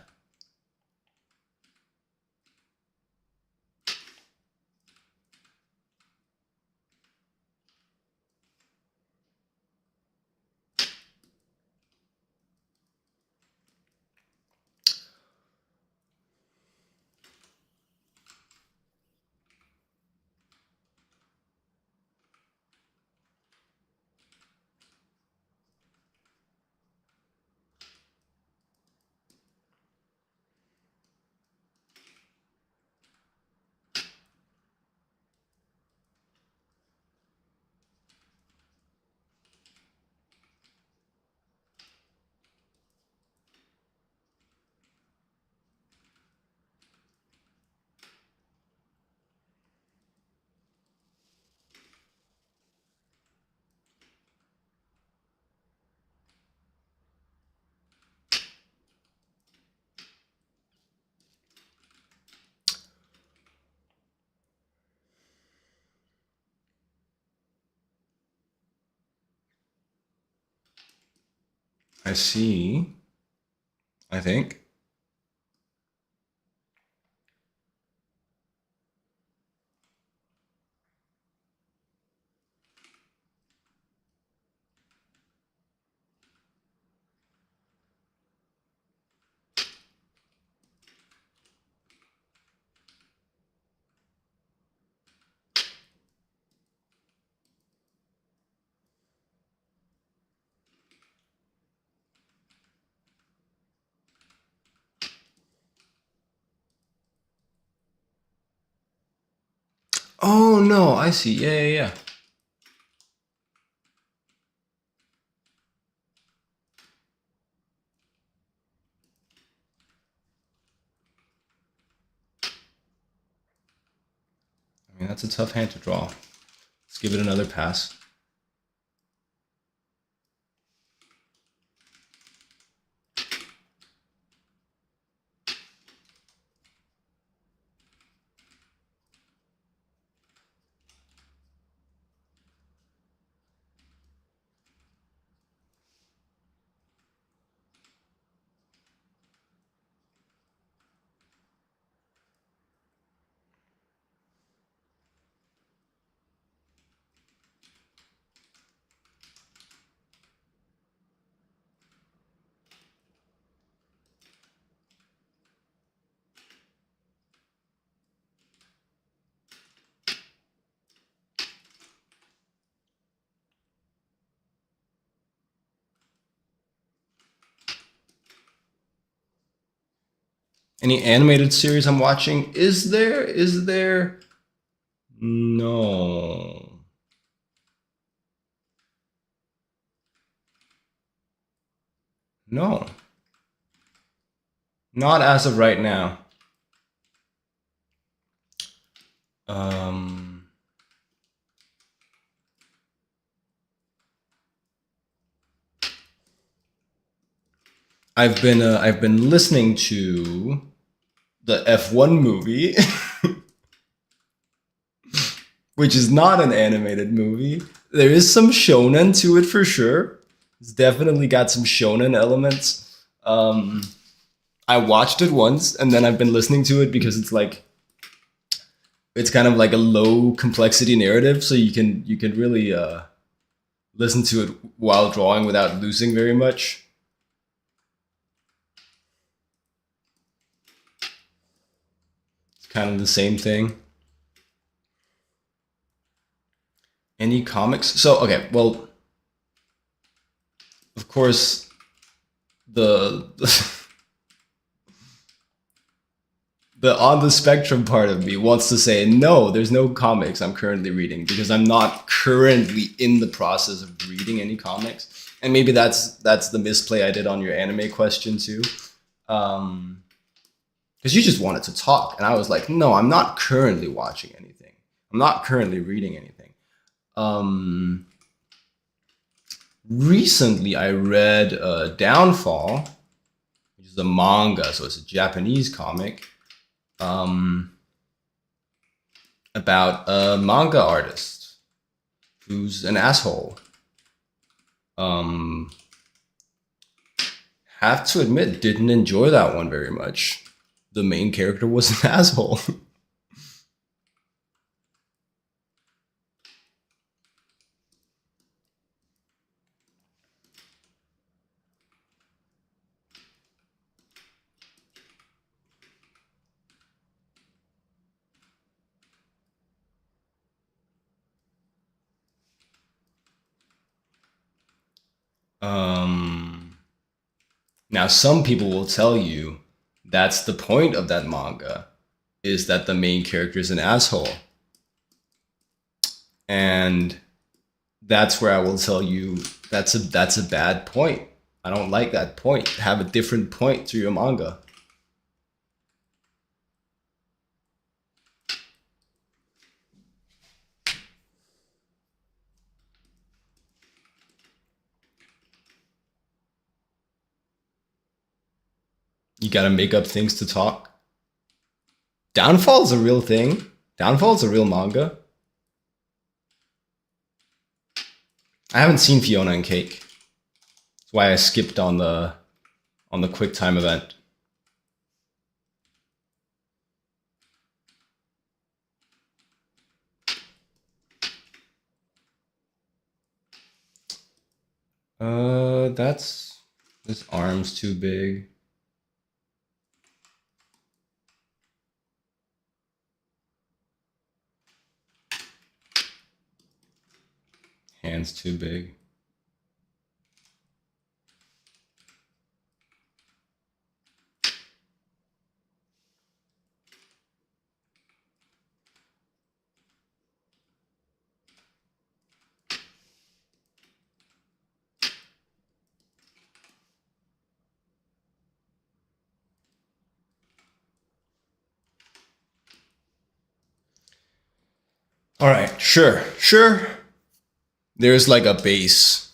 I see. I think. Oh no, I see. Yeah, yeah, yeah. I mean, that's a tough hand to draw. Let's give it another pass. Any animated series I'm watching? Is there? Is there? No. No. Not as of right now. Um, I've been listening to the F1 movie, which is not an animated movie. There is some shonen to it for sure. It's definitely got some shonen elements. I watched it once, and then I've been listening to it because it's kind of like a low complexity narrative, so you can really listen to it while drawing without losing very much. It's kind of the same thing. Any comics? So okay, well, of course, the the on the spectrum part of me wants to say no. There's no comics I'm currently reading because I'm not currently in the process of reading any comics, and maybe that's the misplay I did on your anime question too. Um, because you just wanted to talk, and I was like, no, I'm not currently watching anything. I'm not currently reading anything. Um, Recently, I read Downfall, which is a manga, so it's a Japanese comic um, about a manga artist who's an asshole. Um, have to admit, didn't enjoy that one very much. The main character was an asshole. um, Now, some people will tell you that's the point of that manga, is that the main character is an asshole. And that's where I will tell you that's a bad point. I don't like that point. Have a different point to your manga. You gotta make up things to talk. Downfall's a real thing. Downfall's a real manga. I haven't seen Fiona and Cake. That's why I skipped on the quick time event. That's this arm's too big. Hands too big. All right, sure, sure. There's like a base.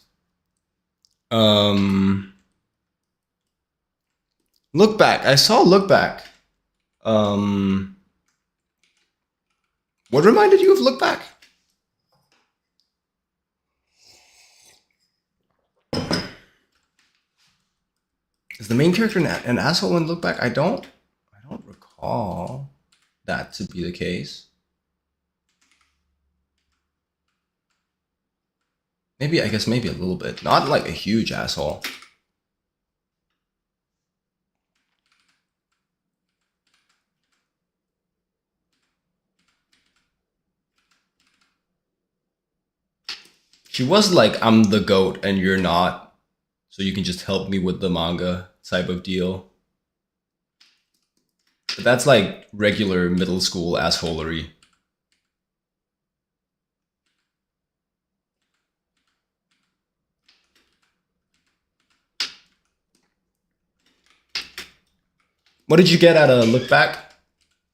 Um, Look back. I saw Look Back. Um, what reminded you of Look Back? Is the main character an asshole in Look Back? I don't recall that to be the case. Maybe I guess maybe a little bit. Not like a huge asshole. She was like, I'm the goat and you're not, so you can just help me with the manga type of deal. But that's like regular middle school assholery. What did you get out of Look Back?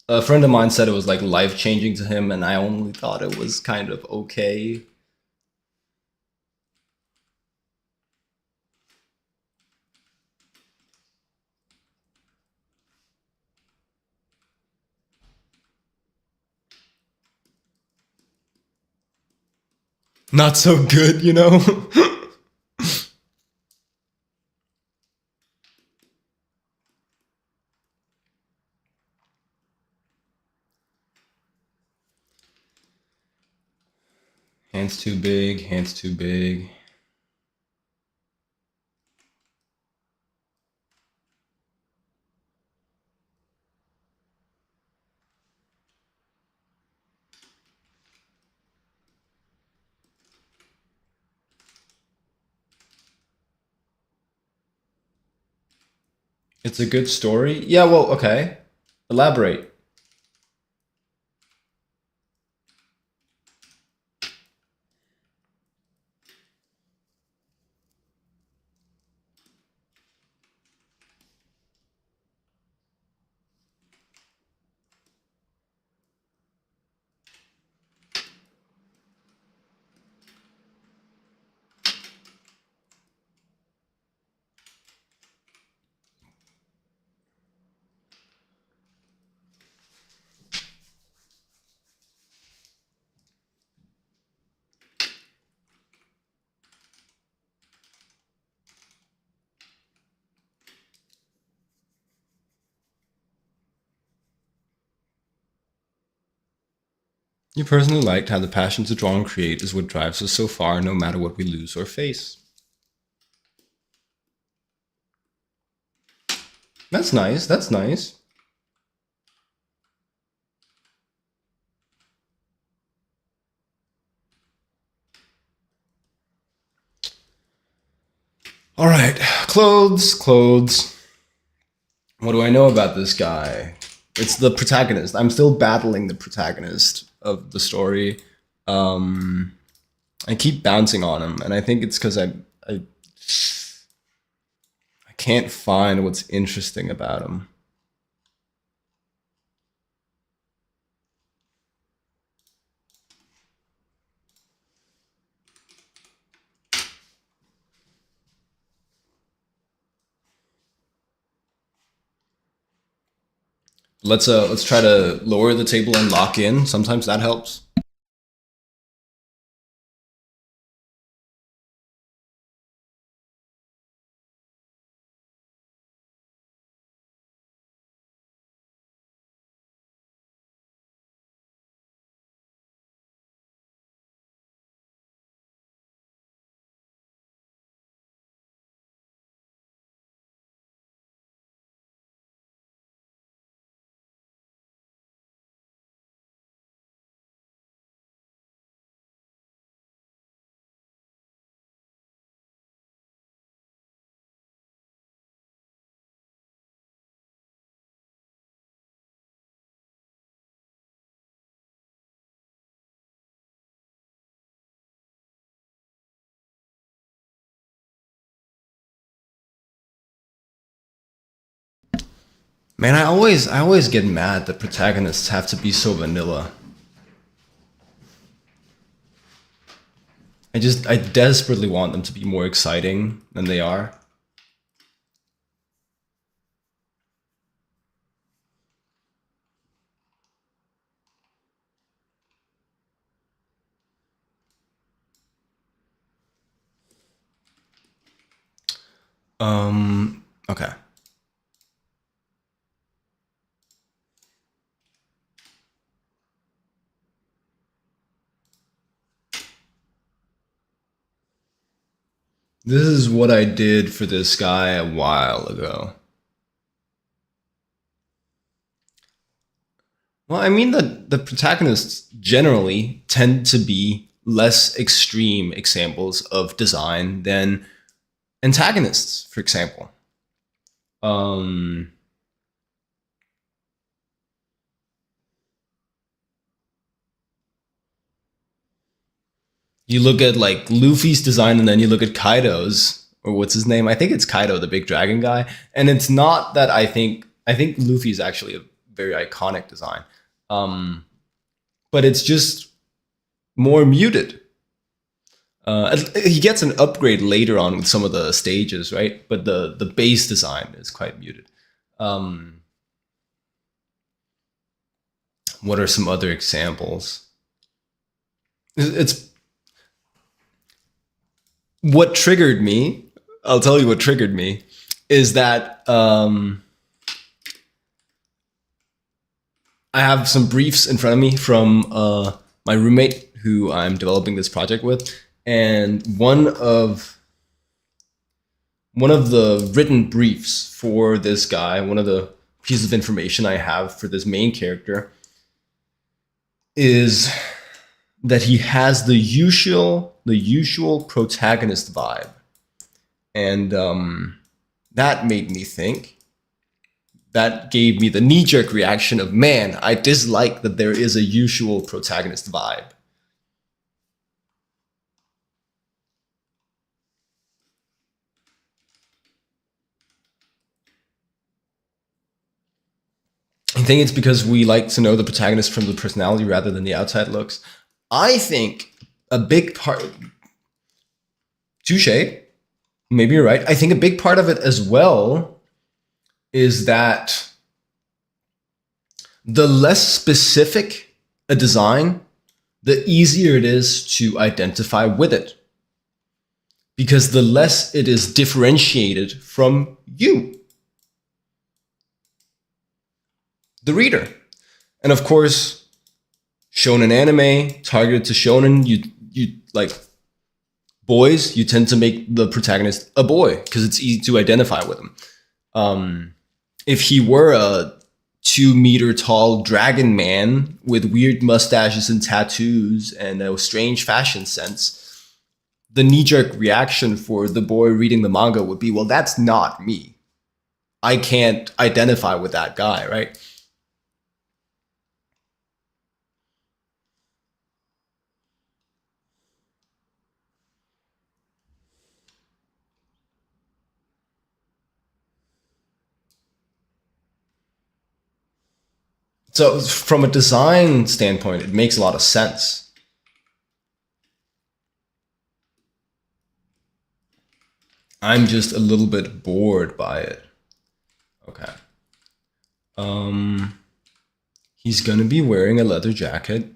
A friend of mine said it was like life changing to him, and I only thought it was kind of okay. Not so good, you know? Hands too big, hands too big. It's a good story. Yeah, well, okay. Elaborate. You personally liked how the passion to draw and create is what drives us so far, no matter what we lose or face. That's nice. That's nice. All right, clothes, clothes. What do I know about this guy? It's the protagonist. I'm still battling the protagonist of the story. Um, I keep bouncing on him, and I think it's because I can't find what's interesting about him. Let's try to lower the table and lock in. Sometimes that helps. Man, I always get mad that protagonists have to be so vanilla. I desperately want them to be more exciting than they are. Okay. This is what I did for this guy a while ago. Well, I mean the protagonists generally tend to be less extreme examples of design than antagonists, for example. Um, you look at like Luffy's design, and then you look at Kaido's, or what's his name? I think it's Kaido, the big dragon guy. And it's not that I think Luffy's actually a very iconic design, um, but it's just more muted. He gets an upgrade later on with some of the stages, right? But the base design is quite muted. Um, what are some other examples? It's what triggered me. I'll tell you what triggered me is that I have some briefs in front of me from my roommate who I'm developing this project with, and one of the written briefs for this guy, one of the pieces of information I have for this main character is that he has the usual protagonist vibe, and that made me think. That gave me the knee jerk reaction of, man, I dislike that there is a usual protagonist vibe. I think it's because we like to know the protagonist from the personality rather than the outside looks. I think a big part, touche, maybe you're right. I think a big part of it as well is that the less specific a design, the easier it is to identify with it. Because the less it is differentiated from you, the reader. And of course, shonen anime targeted to shonen, you like boys, you tend to make the protagonist a boy because it's easy to identify with him. If he were a 2 meter tall dragon man with weird mustaches and tattoos and a strange fashion sense, the knee jerk reaction for the boy reading the manga would be, well, that's not me. I can't identify with that guy, right? So from a design standpoint, it makes a lot of sense. I'm just a little bit bored by it. Okay. Um, he's gonna be wearing a leather jacket.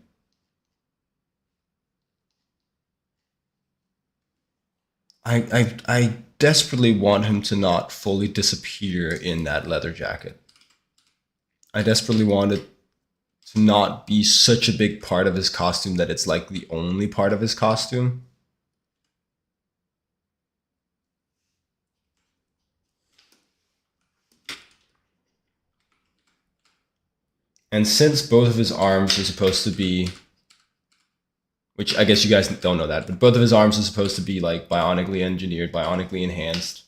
I desperately want him to not fully disappear in that leather jacket. I desperately want it to not be such a big part of his costume that it's like the only part of his costume. And since both of his arms are supposed to be, which I guess you guys don't know that, but both of his arms are supposed to be like bionically engineered, bionically enhanced,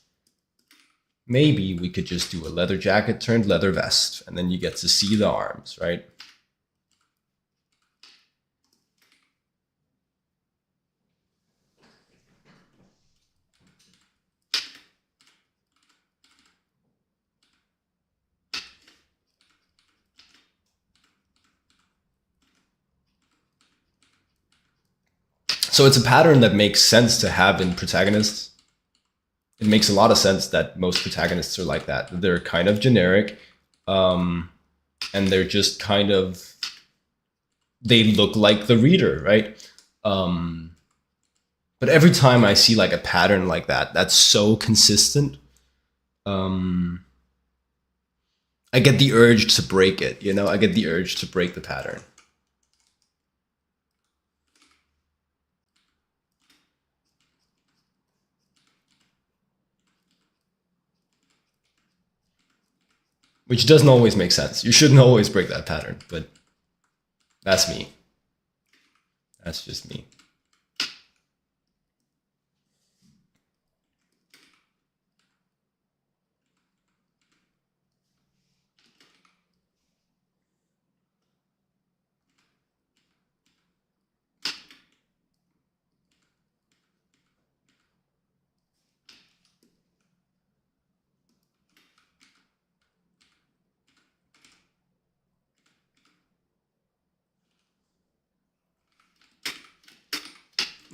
maybe we could just do a leather jacket turned leather vest, and then you get to see the arms, right? So it's a pattern that makes sense to have in protagonists. It makes a lot of sense that most protagonists are like that. They're kind of generic, um, and they're just kind of, they look like the reader, right? Um, but every time I see like a pattern like that, that's so consistent, um, I get the urge to break it. You know, I get the urge to break the pattern. Which doesn't always make sense. You shouldn't always break that pattern, but that's me. That's just me.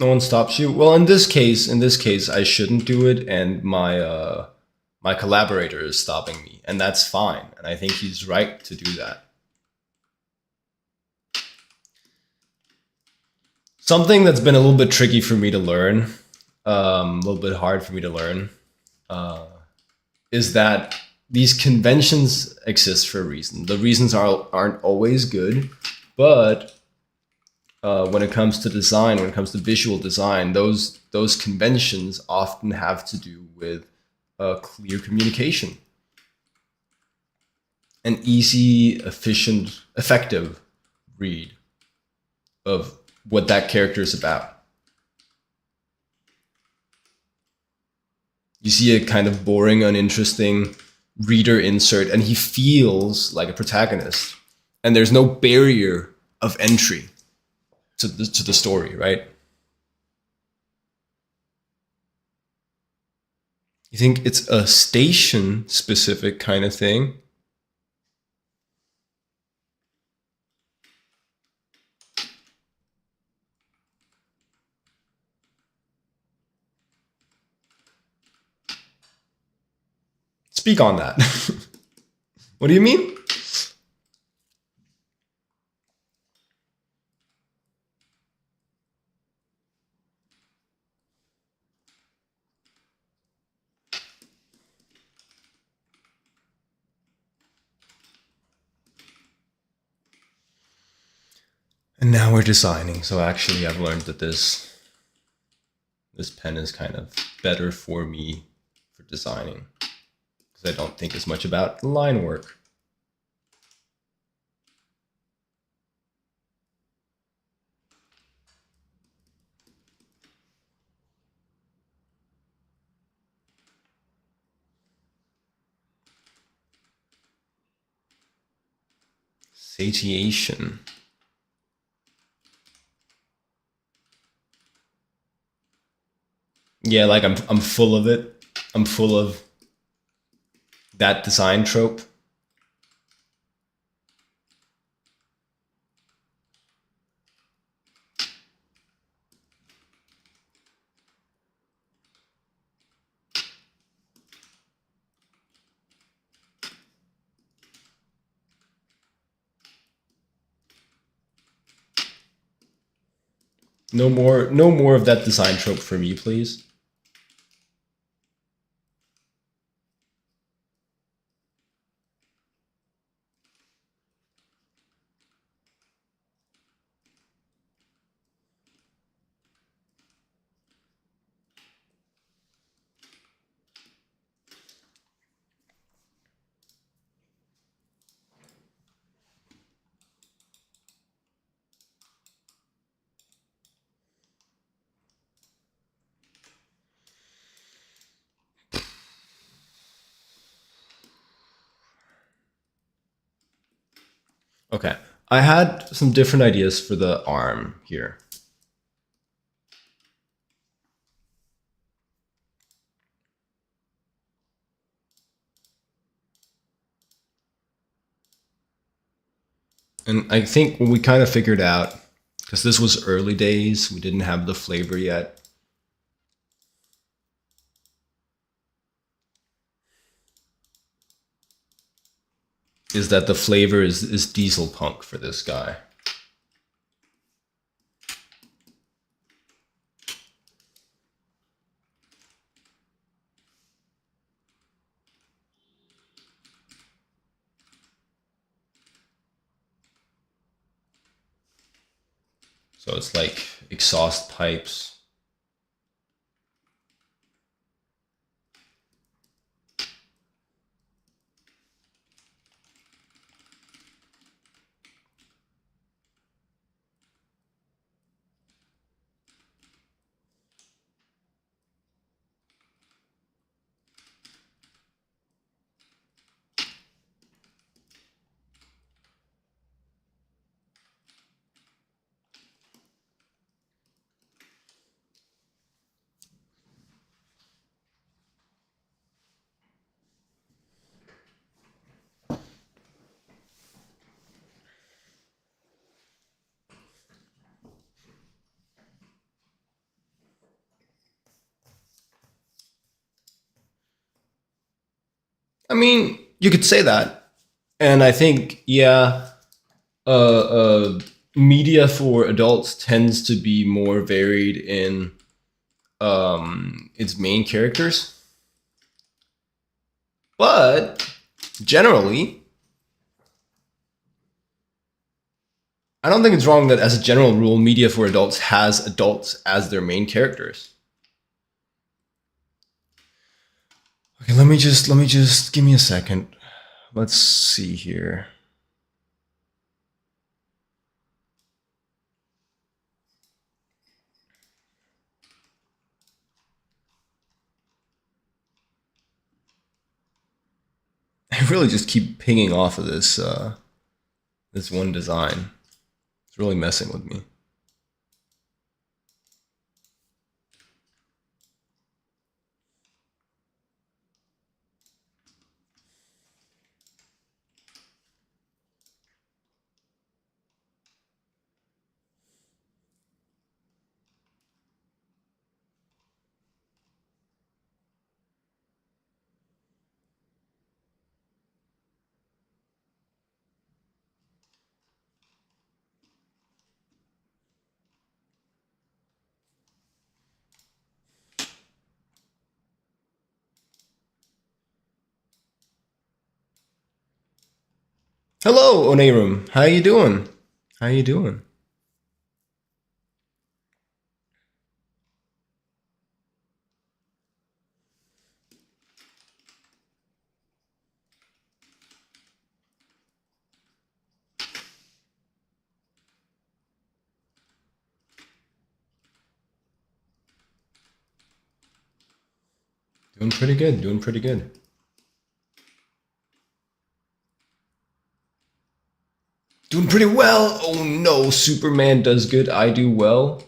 No one stops you. Well, in this case, I shouldn't do it, and my collaborator is stopping me, and that's fine. And I think he's right to do that. Something that's been a little bit tricky for me to learn, a little bit hard for me to learn, uh, is that these conventions exist for a reason. The reasons aren't always good, but when it comes to design, when it comes to visual design, those conventions often have to do with clear communication, an easy, efficient, effective read of what that character is about. You see a kind of boring, uninteresting reader insert, and he feels like a protagonist, and there's no barrier of entry to the story, right? You think it's a station specific kind of thing? Speak on that. What do you mean? And now we're designing. So actually, I've learned that this pen is kind of better for me for designing because I don't think as much about line work. Satiation. Yeah, like I'm full of it. I'm full of that design trope. No more of that design trope for me, please. Okay. I had some different ideas for the arm here. And I think what we kind of figured out because this was early days. We didn't have the flavor yet. Is that the flavor is diesel punk for this guy. So it's like exhaust pipes. I mean, you could say that. And I think, yeah, media for adults tends to be more varied in its main characters. But generally, I don't think it's wrong that as a general rule, media for adults has adults as their main characters. Okay, let me just give me a second. Let's see here. I really just keep pinging off of this one design. It's really messing with me. Hello, Oneirum. How you doing? How you doing? Doing pretty good. Doing pretty good. Doing pretty well. Oh no, Superman does good. I do well.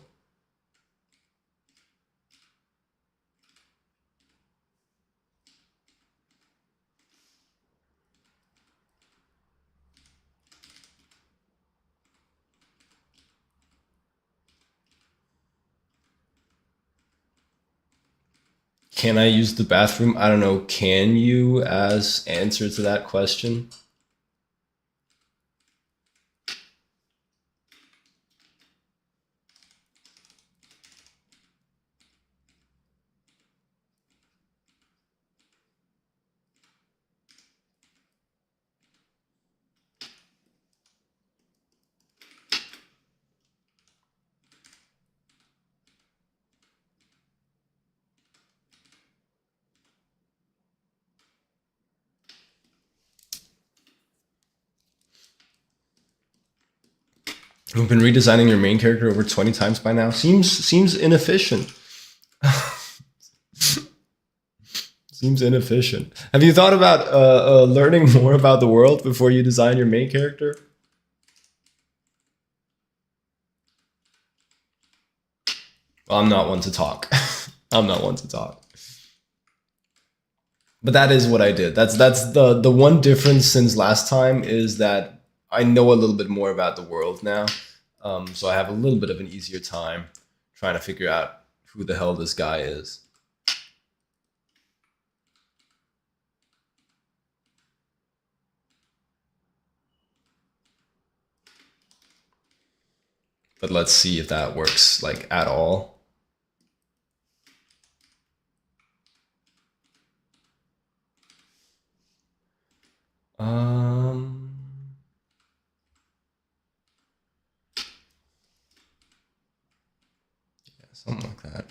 Can I use the bathroom? I don't know. Can you as answer to that question? You've been redesigning your main character over 20 times by now. Seems inefficient. Seems inefficient. Have you thought about learning more about the world before you design your main character? Well, I'm not one to talk. I'm not one to talk. But that is what I did. That's the one difference since last time is that I know a little bit more about the world now. So I have a little bit of an easier time trying to figure out who the hell this guy is. But let's see if that works like at all. Um, yeah, something like that.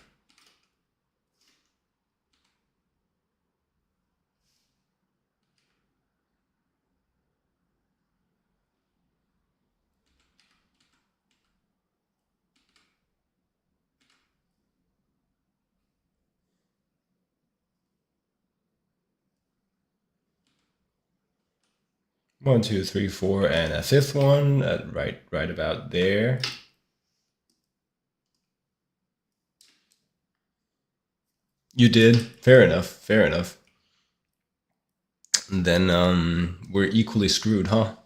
One, two, three, four, and a fifth one at right about there. You did. Fair enough. Fair enough. And then we're equally screwed, huh?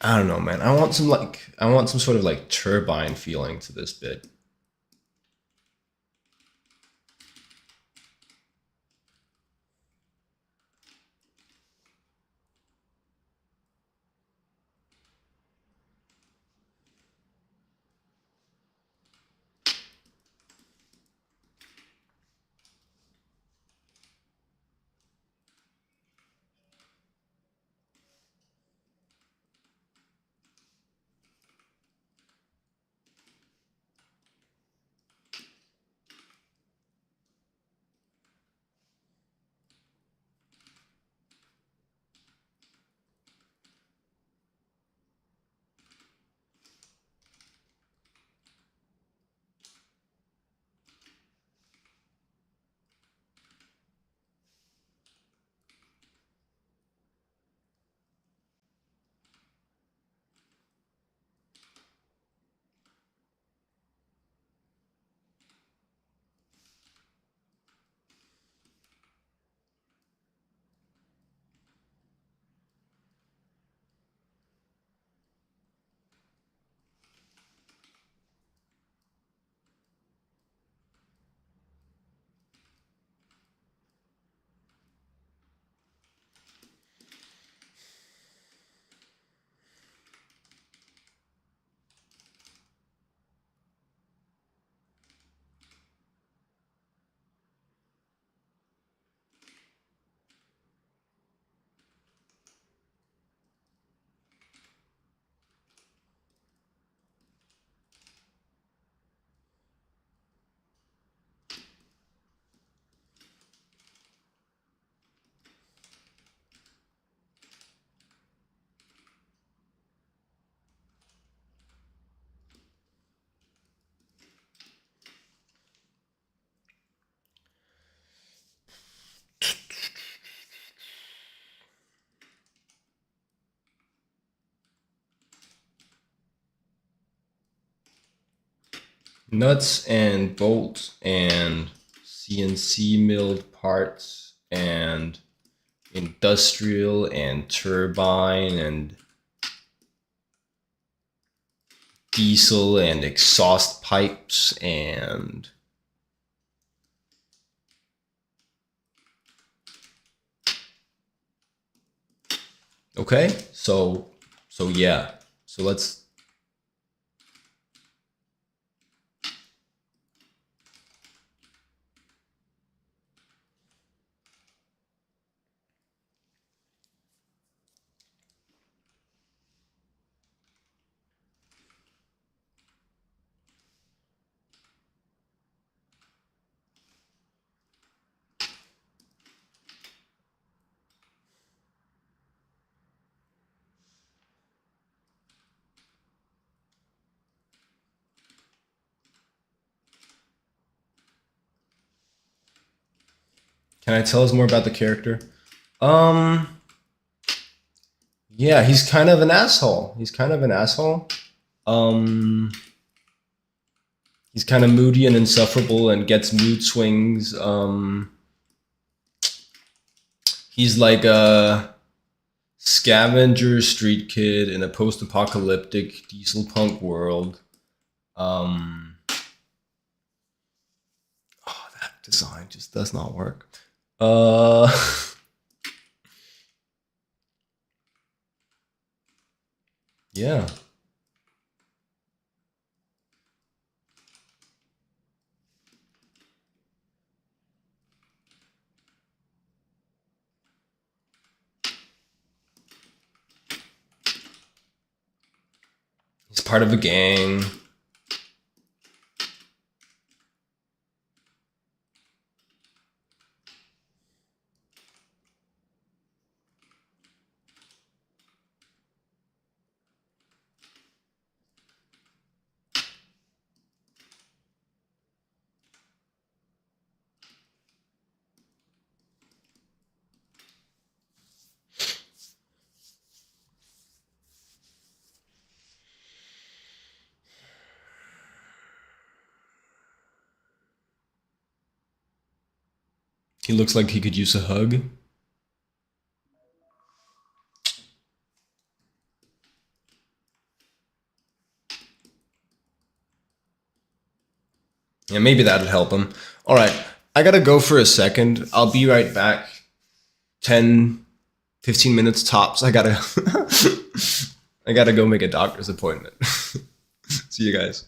I don't know, man. I want some sort of like turbine feeling to this bit. Nuts and bolts and CNC milled parts and industrial and turbine and diesel and exhaust pipes and okay, so yeah, so let's Can I tell us more about the character? Um, yeah, he's kind of an asshole. He's kind of an asshole. Um, he's kind of moody and insufferable and gets mood swings. He's like a scavenger street kid in a post-apocalyptic diesel punk world. Um, oh, that design just does not work. Uh, yeah. He's part of a gang. He looks like he could use a hug. Yeah, maybe that'd help him. All right, I gotta go for a second. I'll be right back. 10, 15 minutes tops. I gotta, I gotta go make a doctor's appointment. See you guys.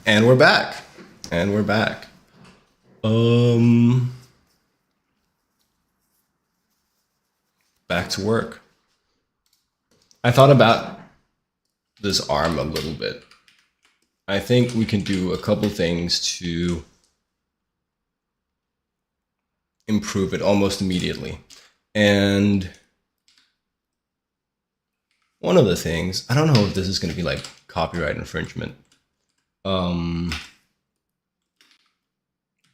And we're back. And we're back. Um, Back to work. I thought about this arm a little bit. I think we can do a couple things to improve it almost immediately. And one of the things, I don't know if this is going to be like copyright infringement. Um,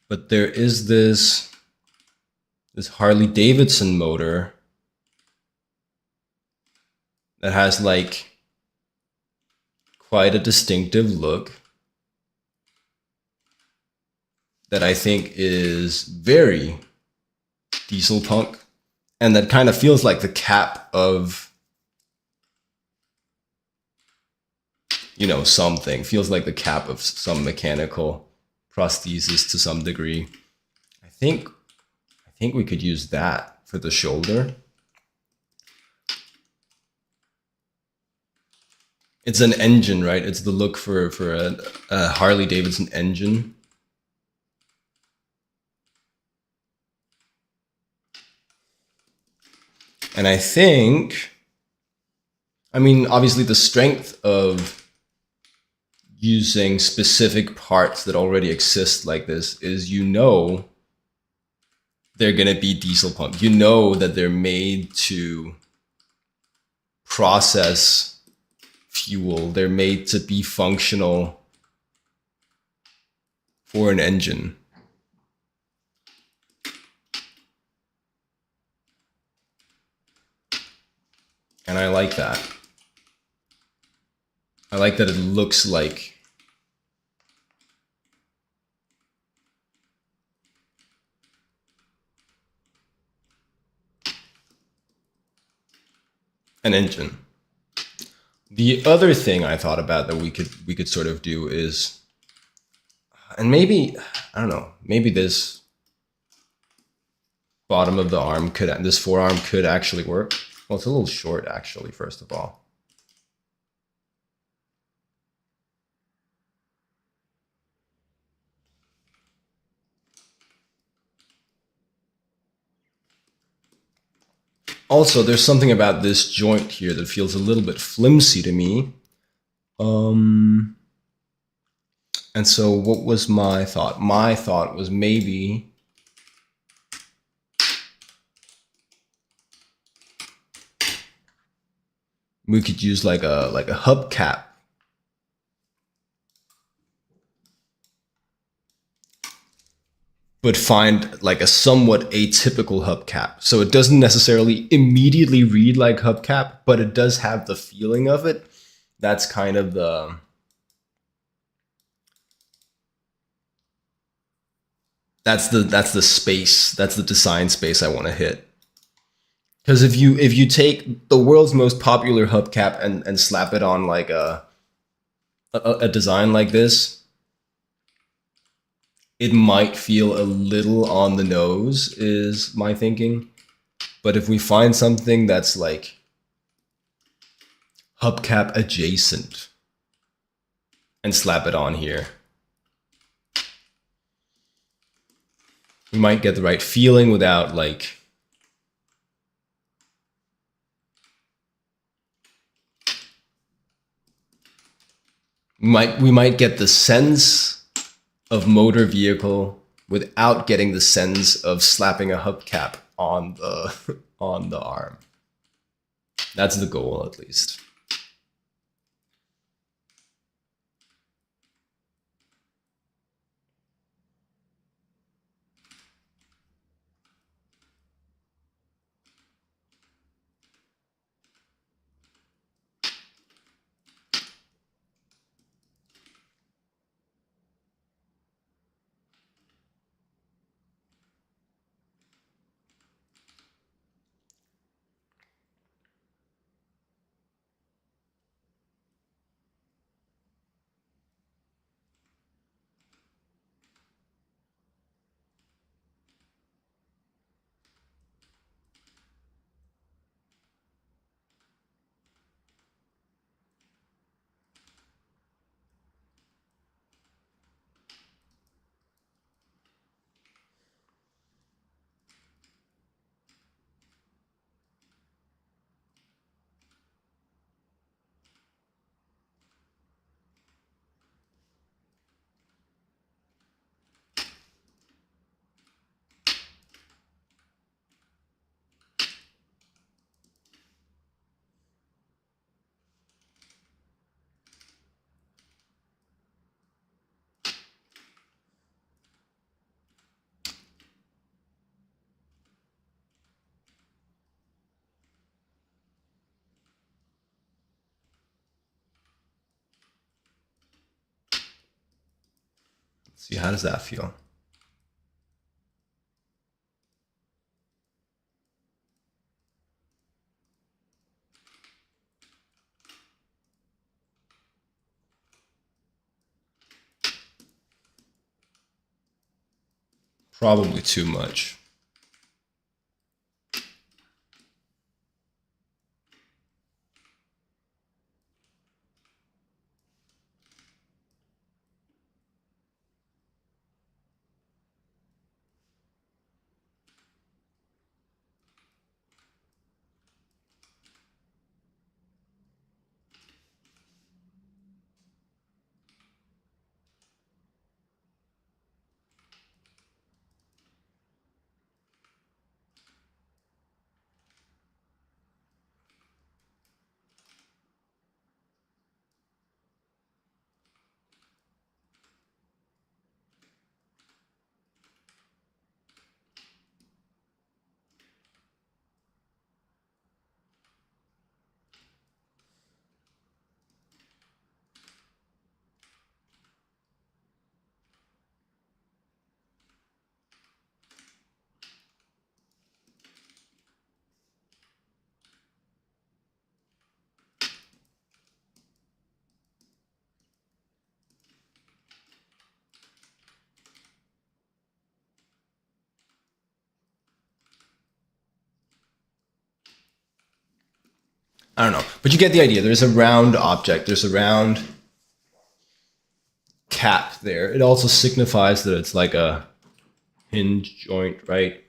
but there is this Harley Davidson motor that has like quite a distinctive look that I think is very diesel punk, and that kind of feels like the cap of, you know, something. Feels like the cap of some mechanical prosthesis to some degree. I think we could use that for the shoulder. It's an engine, right? It's the look for a Harley Davidson engine. And I think, I mean, obviously the strength of using specific parts that already exist like this is, you know, they're going to be diesel pump. You know that they're made to process fuel. They're made to be functional for an engine. And I like that. I like that it looks like an engine. The other thing I thought about that we could sort of do is, and maybe, I don't know, maybe this bottom of the arm could, this forearm could actually work. Well, it's a little short actually, first of all. Also, there's something about this joint here that feels a little bit flimsy to me. And so what was my thought? My thought was maybe we could use like a hubcap. But find like a somewhat atypical hubcap. So it doesn't necessarily immediately read like hubcap, but it does have the feeling of it. That's kind of the, that's the space, that's the design space I want to hit. Because if you take the world's most popular hubcap and slap it on like a design like this, it might feel a little on the nose, is my thinking. But if we find something that's like hubcap adjacent and slap it on here, we might get the right feeling without like, we might get the sense of motor vehicle without getting the sense of slapping a hubcap on the on the arm. That's the goal, at least. See, how does that feel? Probably too much. I don't know, but you get the idea. There's a round object. There's a round cap there. It also signifies that it's like a hinge joint, right?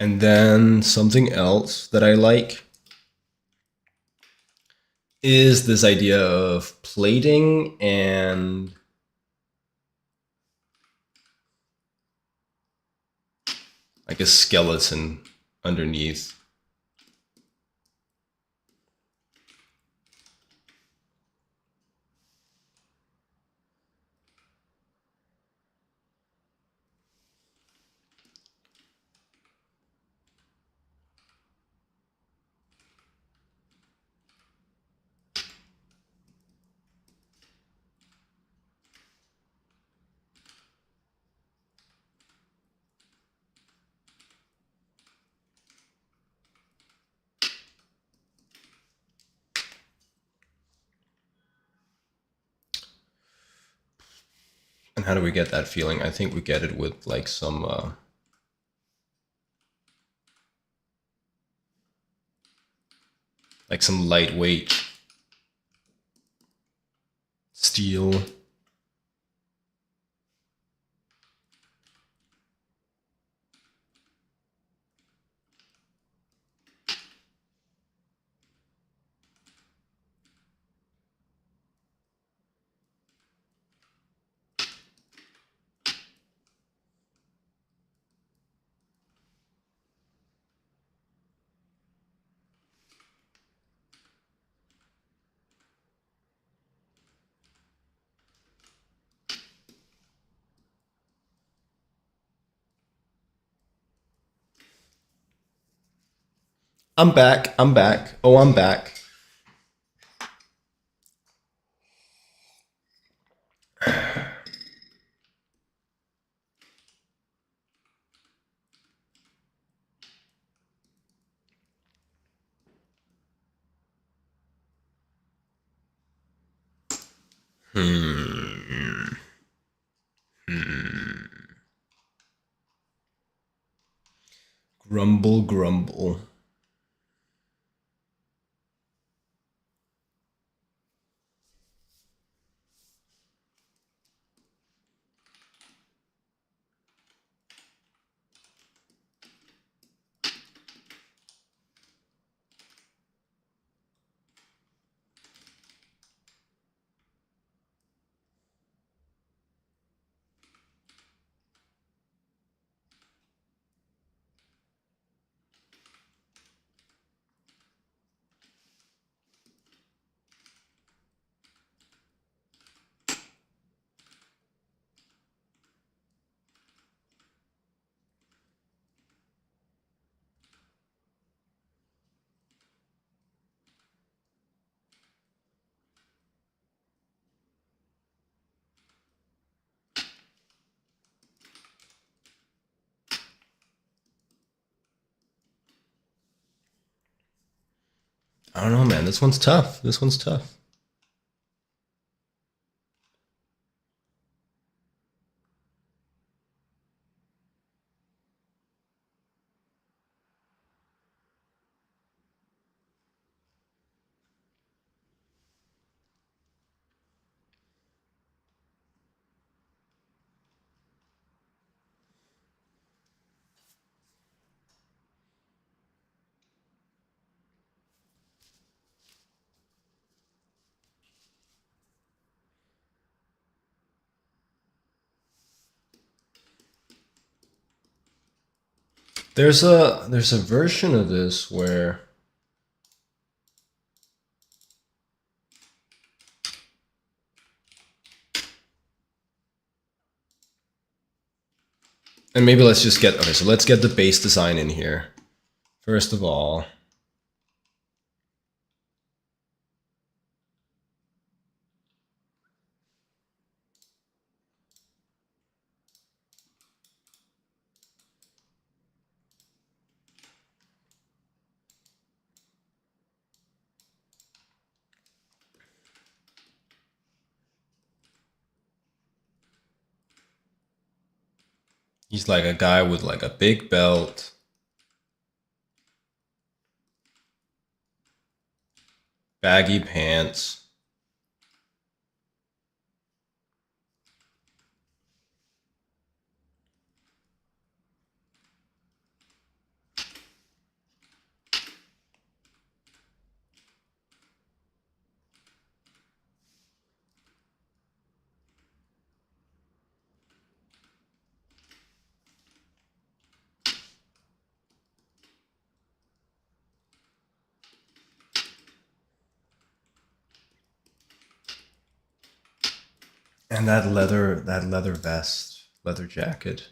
And then something else that I like is this idea of plating and like a skeleton underneath. And how do we get that feeling? I think we get it with like some lightweight steel. I'm back. I'm back. Oh, I'm back. Grumble, grumble. I don't know, man. This one's tough. This one's tough. There's a version of this where and maybe let's just get okay, so let's get the base design in here. First of all, he's like a guy with like a big belt, baggy pants. And that leather vest, leather jacket.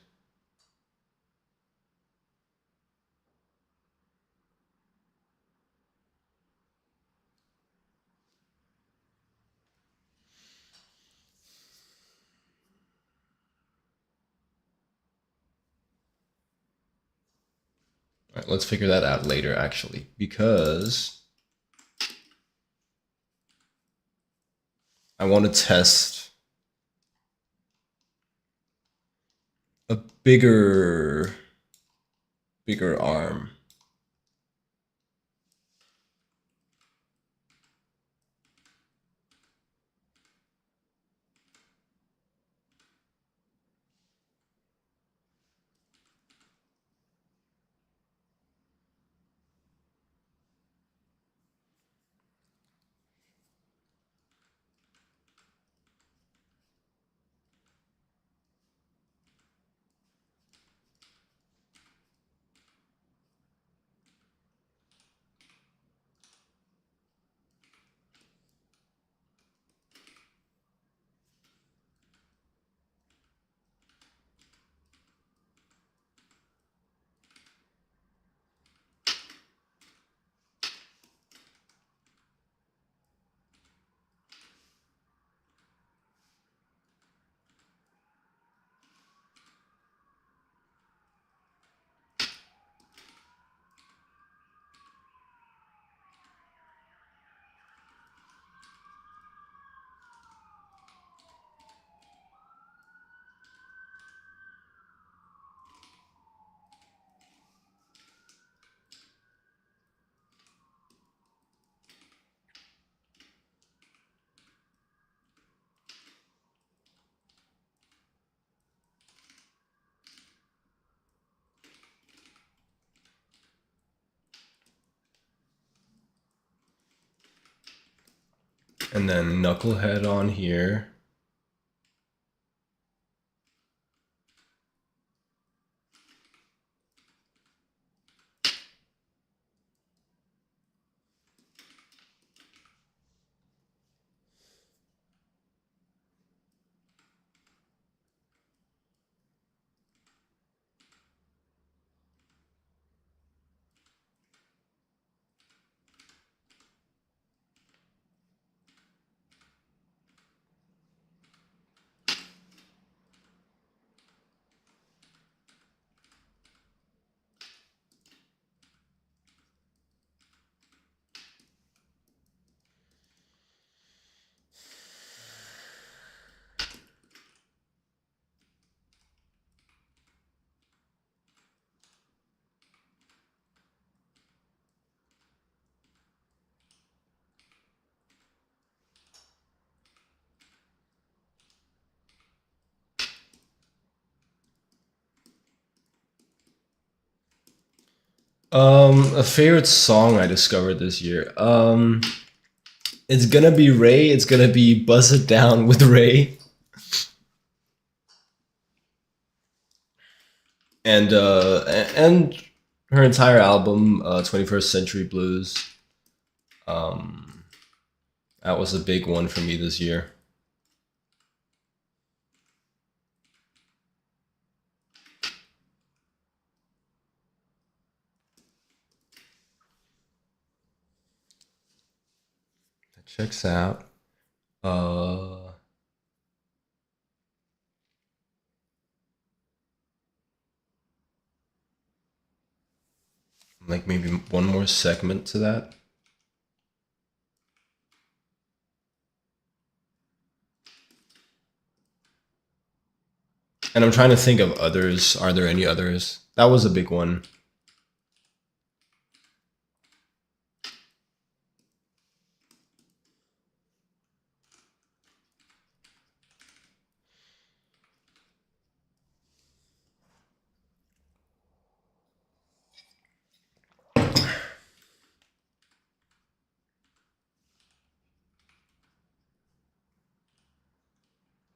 All right, let's figure that out later, actually, because I want to test a bigger arm. And then knucklehead on here. A favorite song I discovered this year. It's gonna be Ray. It's gonna be "Buzz It Down" with Ray, and her entire album, 21st Century Blues. Um, that was a big one for me this year. That checks out. Uh, like maybe one more segment to that. And I'm trying to think of others. Are there any others? That was a big one.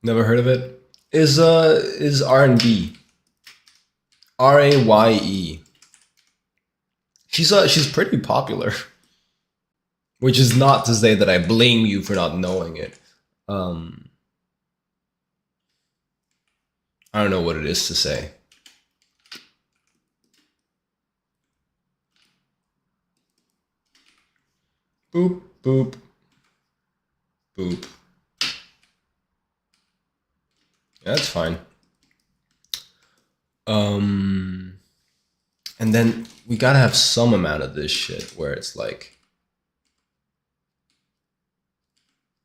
Never heard of it. Is R&B. Raye. She's pretty popular, which is not to say that I blame you for not knowing it. Um, I don't know what it is to say. Boop boop boop. Yeah, that's fine. Um, and then we gotta have some amount of this shit where it's like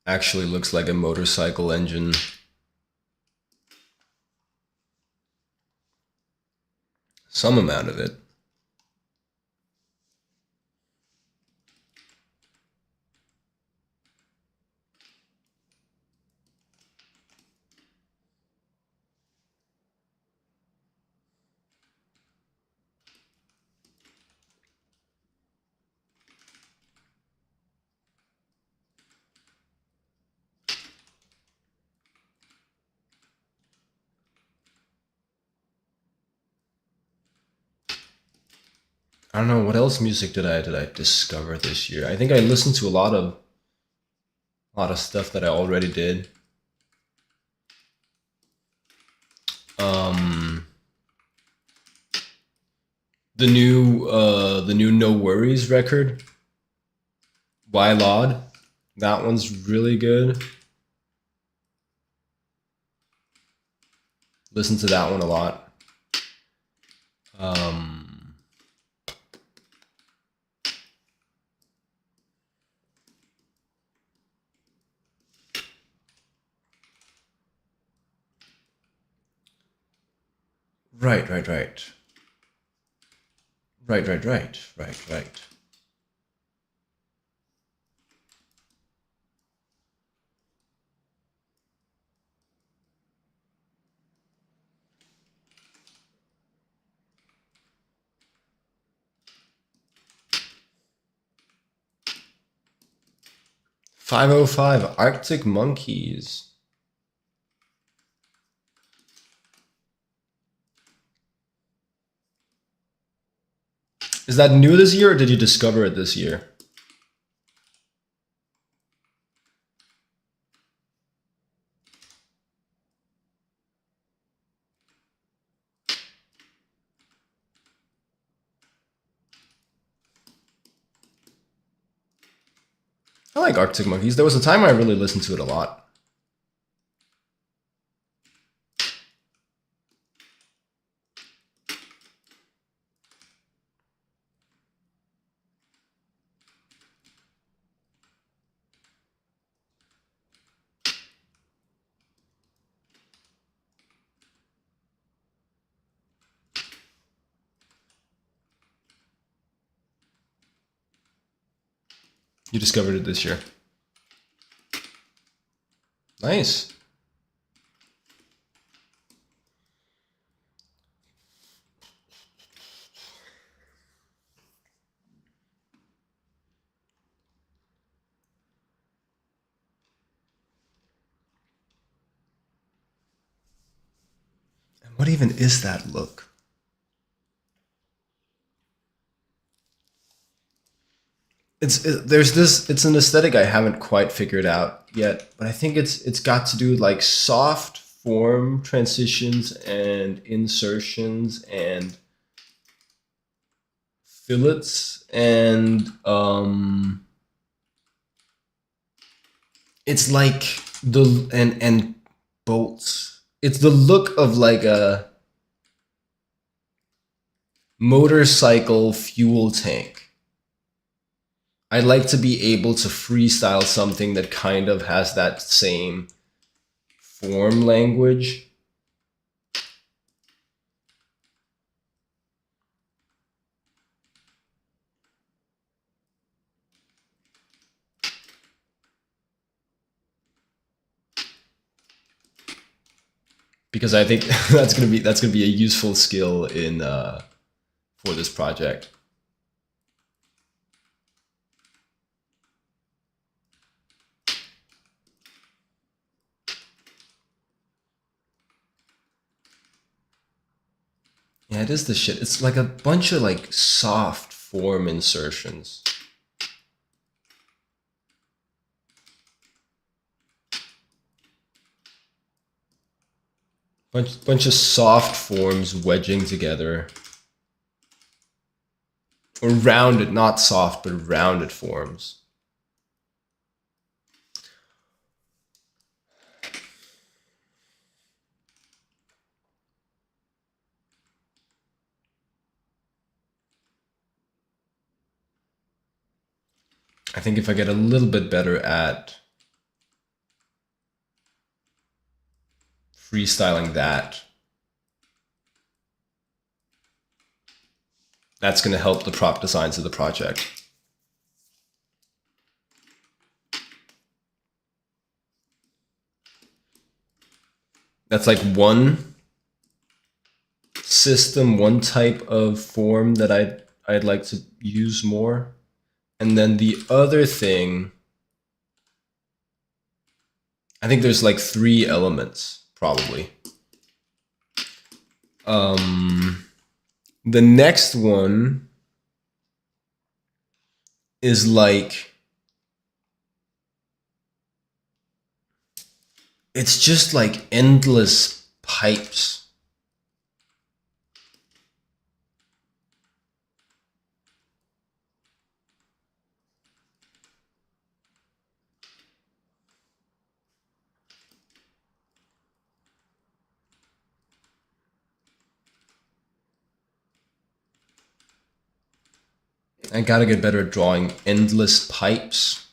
actually looks like a motorcycle engine. Some amount of it. I don't know what else music did I discover this year. I think I listened to a lot of stuff that I already did. Um, the new No Worries record, Why Laud. That one's really good. Listen to that one a lot. Um, right, right, right, right, right, right, right, right. "505 Arctic Monkeys." Is that new this year, or did you discover it this year? I like Arctic Monkeys. There was a time I really listened to it a lot. You discovered it this year. Nice. What even is that look? There's this, it's an aesthetic I haven't quite figured out yet, but I think it's got to do with like soft form transitions and insertions and fillets and it's like the and bolts. It's the look of like a motorcycle fuel tank. I'd like to be able to freestyle something that kind of has that same form language. Because I think that's gonna be a useful skill in for this project. Yeah, it is the shit. It's like a bunch of like soft form insertions. Bunch of soft forms wedging together. Or rounded, not soft, but rounded forms. I think if I get a little bit better at freestyling that, that's going to help the prop designs of the project. That's like one system, one type of form that I'd like to use more. And then the other thing, I think there's like 3 elements, probably. The next one is like, it's just like endless pipes. I gotta get better at drawing endless pipes.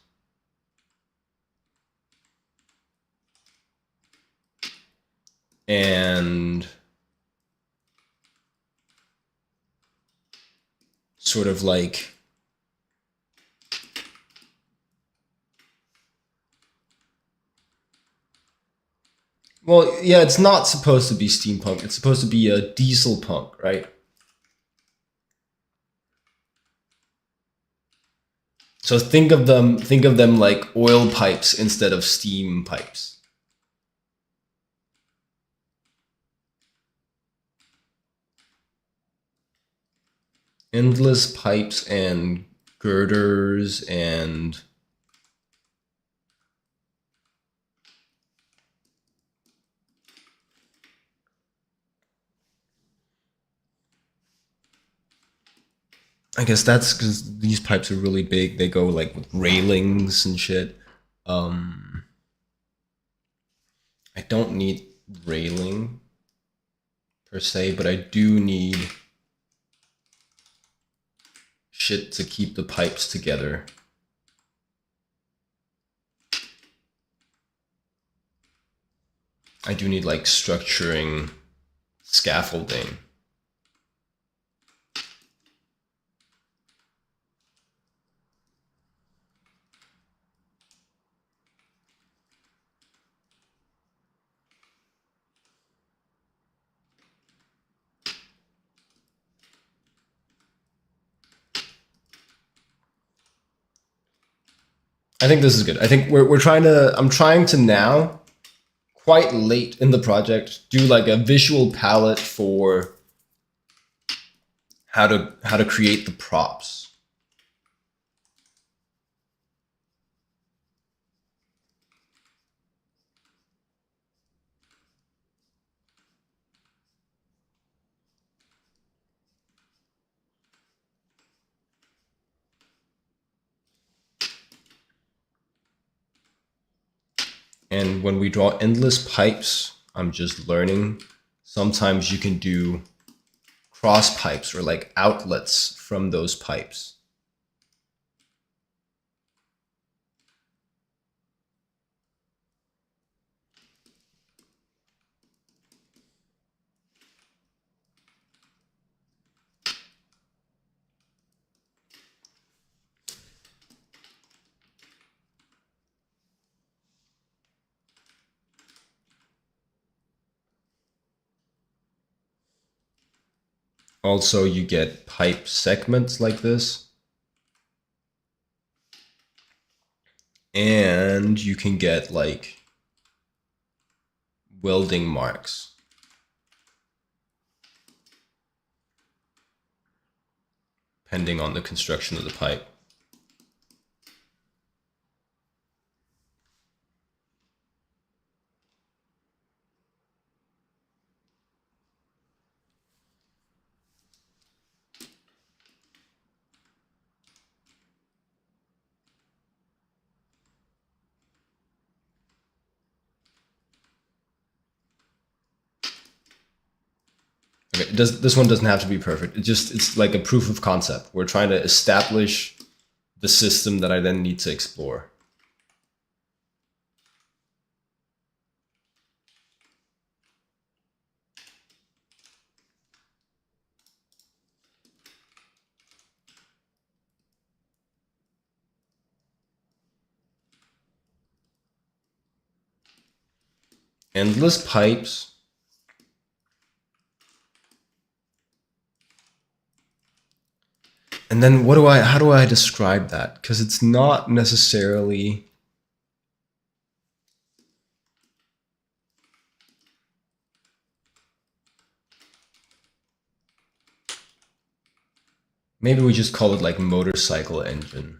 And sort of like, well, yeah, it's not supposed to be steampunk. It's supposed to be a diesel punk, right? So think of them like oil pipes instead of steam pipes. Endless pipes and girders and I guess that's because these pipes are really big. They go like with railings and shit. I don't need railing per se, but I do need shit to keep the pipes together. I do need like structuring, scaffolding. I think this is good. I think I'm trying to now quite late in the project, do like a visual palette for how to create the props. And when we draw endless pipes, I'm just learning. Sometimes you can do cross pipes or like outlets from those pipes. Also, you get pipe segments like this. And you can get like welding marks. Depending on the construction of the pipe. Okay, this one doesn't have to be perfect. It's like a proof of concept. We're trying to establish the system that I then need to explore. Endless pipes. And then how do I describe that? Because it's not necessarily... Maybe we just call it like motorcycle engine.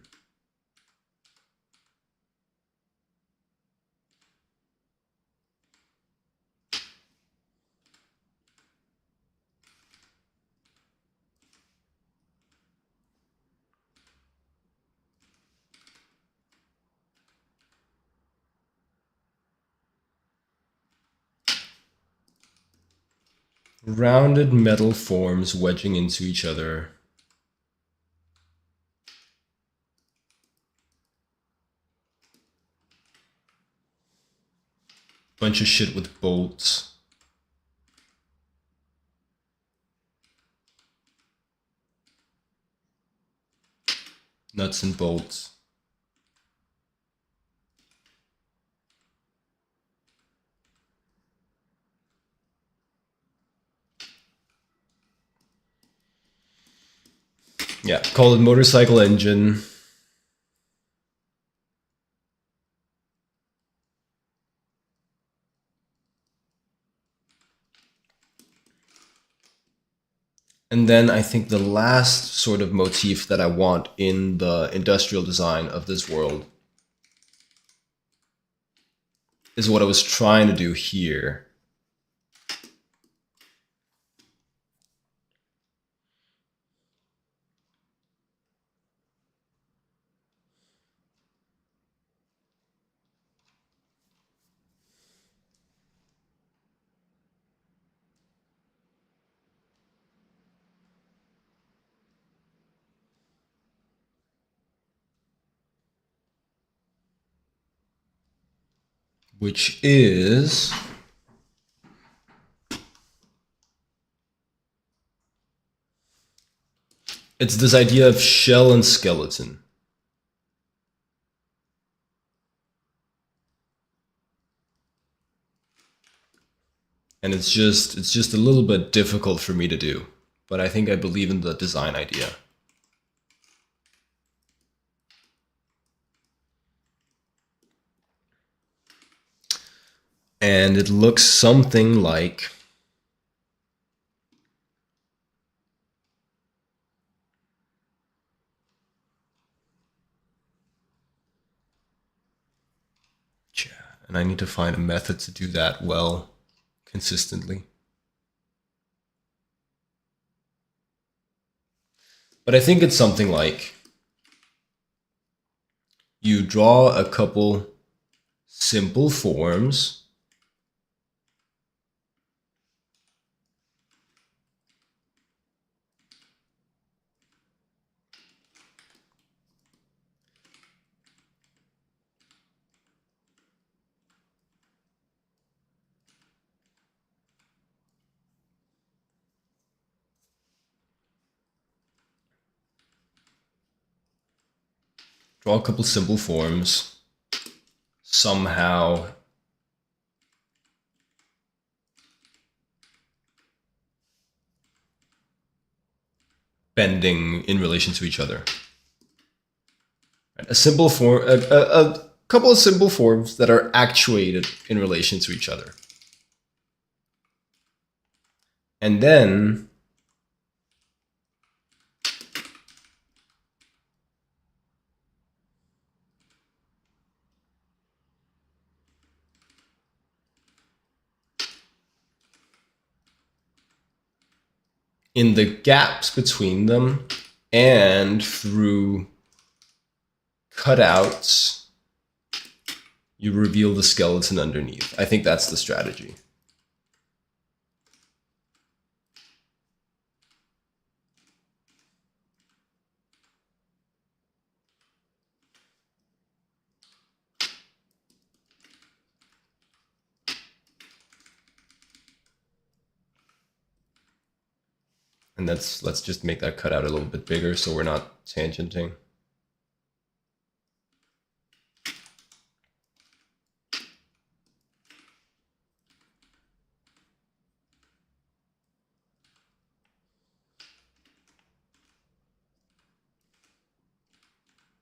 Rounded metal forms wedging into each other. Bunch of shit with bolts. Nuts and bolts. Yeah, call it motorcycle engine. And then I think the last sort of motif that I want in the industrial design of this world is what I was trying to do here. Which is... It's this idea of shell and skeleton. And it's just a little bit difficult for me to do, but I think I believe in the design idea. And it looks something like and I need to find a method to do that well, consistently. But I think it's something like you draw a couple simple forms. Draw a couple simple forms. Somehow bending in relation to each other. A simple form, a couple of simple forms that are actuated in relation to each other. And then in the gaps between them and through cutouts, you reveal the skeleton underneath. I think that's the strategy. And let's just make that cutout a little bit bigger so we're not tangenting.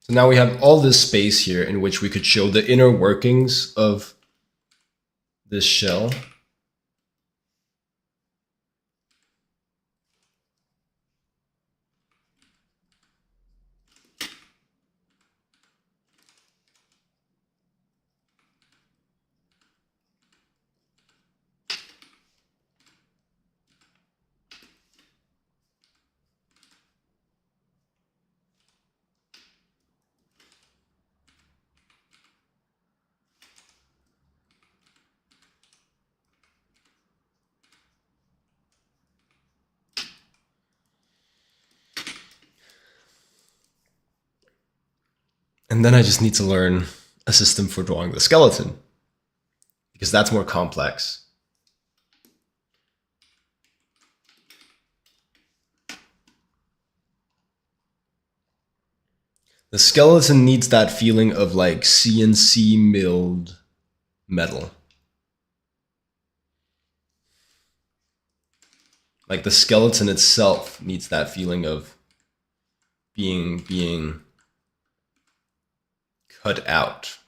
So now we have all this space here in which we could show the inner workings of this shell. And then I just need to learn a system for drawing the skeleton, because that's more complex. The skeleton needs that feeling of like CNC milled metal. Like the skeleton itself needs that feeling of being cut out.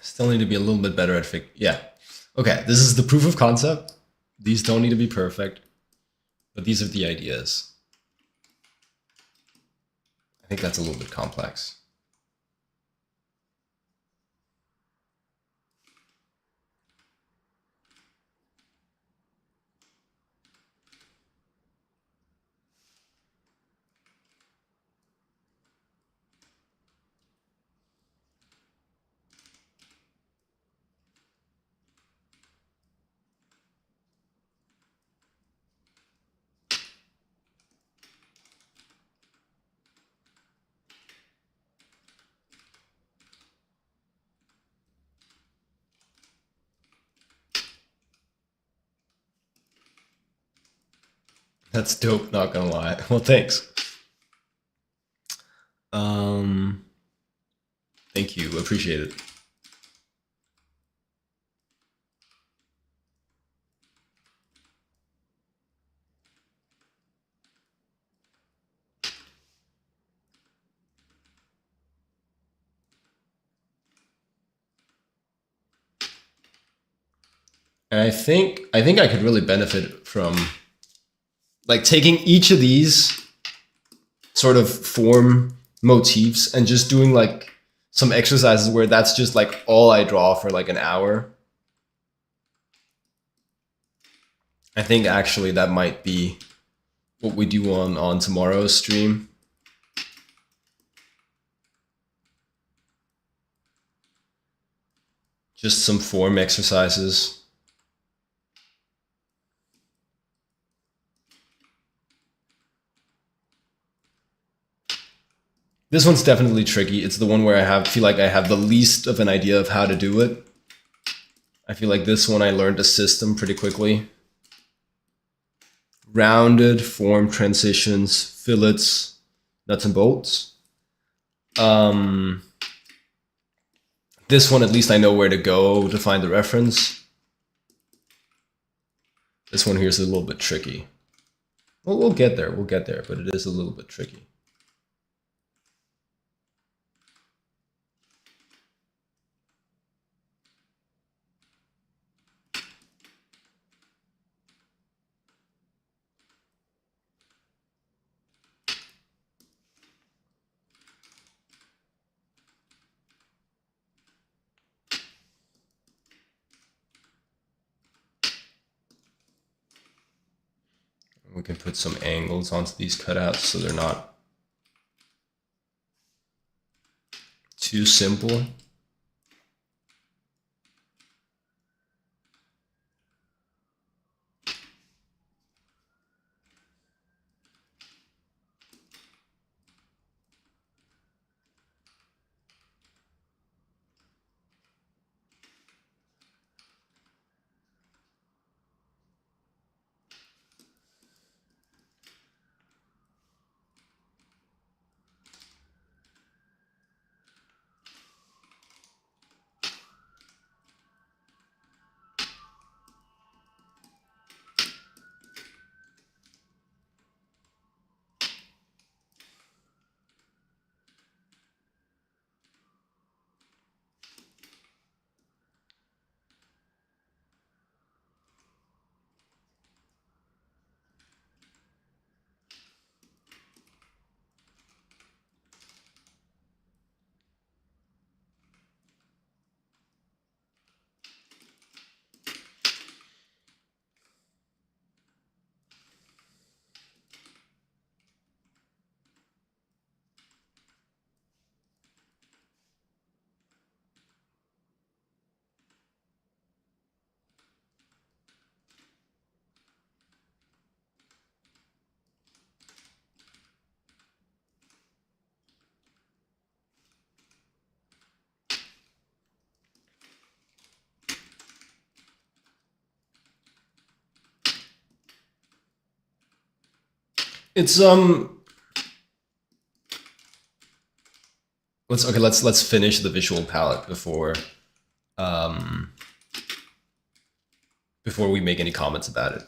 Still need to be a little bit better at yeah. Okay, this is the proof of concept. These don't need to be perfect, but these are the ideas. I think that's a little bit complex. That's dope, not gonna lie. Well, thanks. Um, Thank you. Appreciate it. And I think I could really benefit from like taking each of these sort of form motifs and just doing like some exercises where that's just like all I draw for like an hour. I think actually that might be what we do on tomorrow's stream. Just some form exercises. This one's definitely tricky. It's the one where feel like I have the least of an idea of how to do it. I feel like this one I learned a system pretty quickly. Rounded form transitions, fillets, nuts and bolts. This one, at least I know where to go to find the reference. This one here is a little bit tricky. Well, we'll get there, but it is a little bit tricky. We can put some angles onto these cutouts so they're not too simple. It's let's finish the visual palette um before we make any comments about it.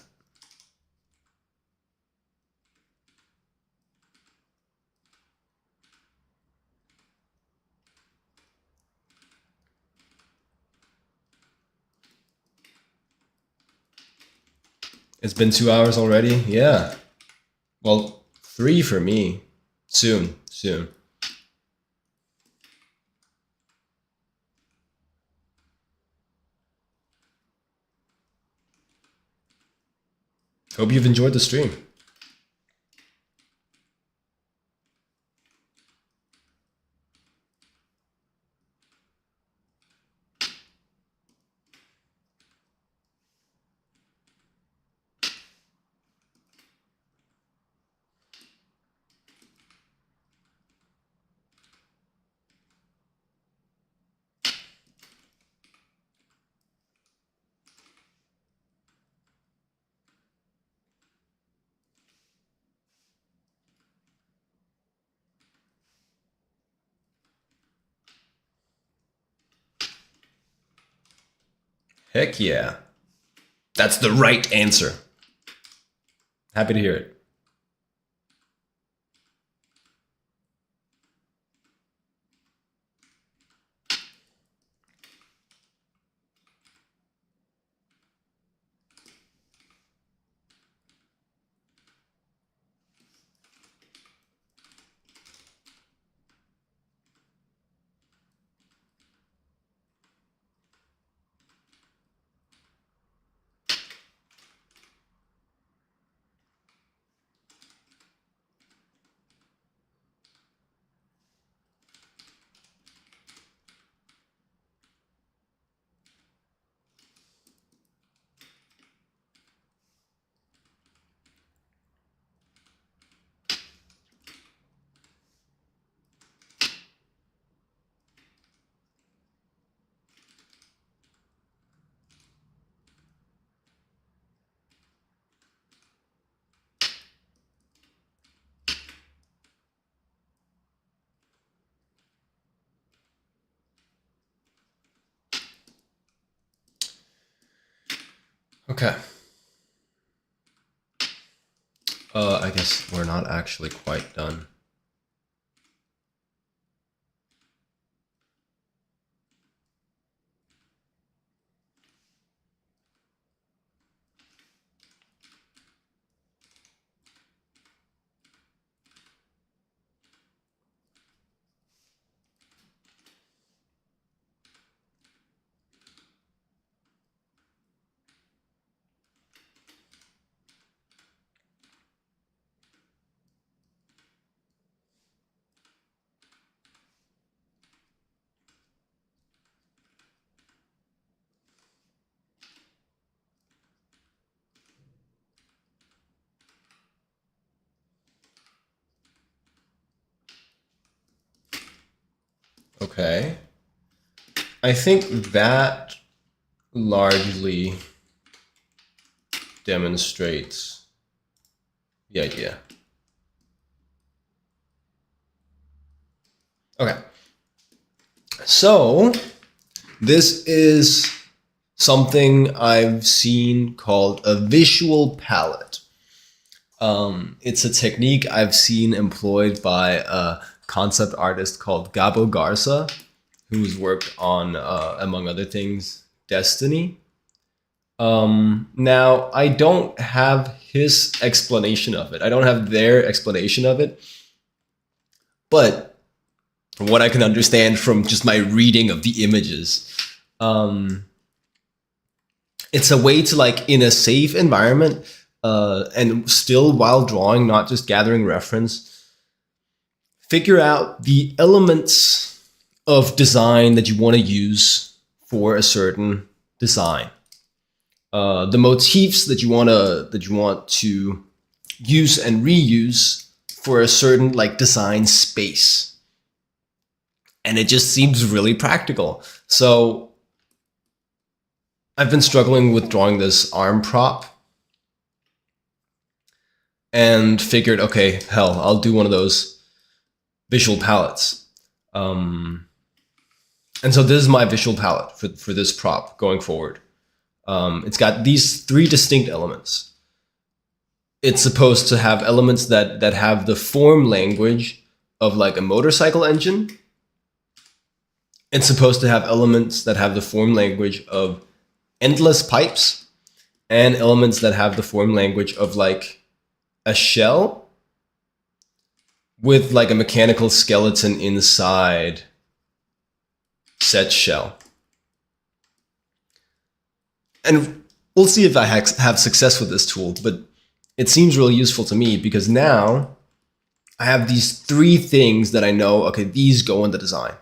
It's been 2 hours already? Yeah. Well, 3 for me. Soon. Hope you've enjoyed the stream. Heck yeah. That's the right answer. Happy to hear it. Okay. I guess we're not actually quite done. Okay. I think that largely demonstrates the idea. Okay. So, this is something I've seen called a visual palette. It's a technique I've seen employed by a concept artist called Gabo Garza, who's worked on, among other things, Destiny. Now, I don't have his explanation of it. I don't have their explanation of it. But from what I can understand from just my reading of the images, um, it's a way to, like, in a safe environment, and still while drawing, not just gathering reference, figure out the elements of design that you want to use for a certain design. The motifs that you want to use and reuse for a certain, like, design space. And it just seems really practical. So I've been struggling with drawing this arm prop and figured, okay, hell, I'll do one of those visual palettes. And so this is my visual palette for this prop going forward. It's got these three distinct elements. It's supposed to have elements that have the form language of, like, a motorcycle engine. It's supposed to have elements that have the form language of endless pipes, and elements that have the form language of, like, a shell with, like, a mechanical skeleton inside said shell. And we'll see if I have success with this tool, but it seems really useful to me because now I have these three things that I know, okay, these go in the design.